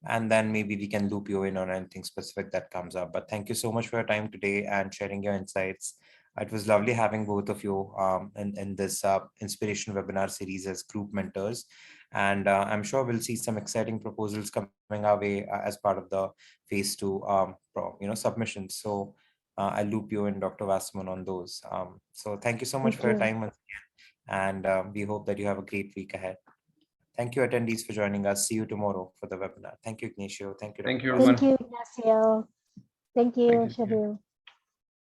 And then maybe we can loop you in on anything specific that comes up. But thank you so much for your time today and sharing your insights. It was lovely having both of you in this inspiration webinar series as group mentors. And I'm sure we'll see some exciting proposals coming our way as part of the phase 2 submissions. So I'll loop you and Dr. Wasserman on those. So thank you so much for your time once again, and we hope that you have a great week ahead. Thank you, attendees, for joining us. See you tomorrow for the webinar. Thank you, Ignacio. Thank you, Dr. Thank you, everyone. Thank you, Ignacio. Thank you, Shabil.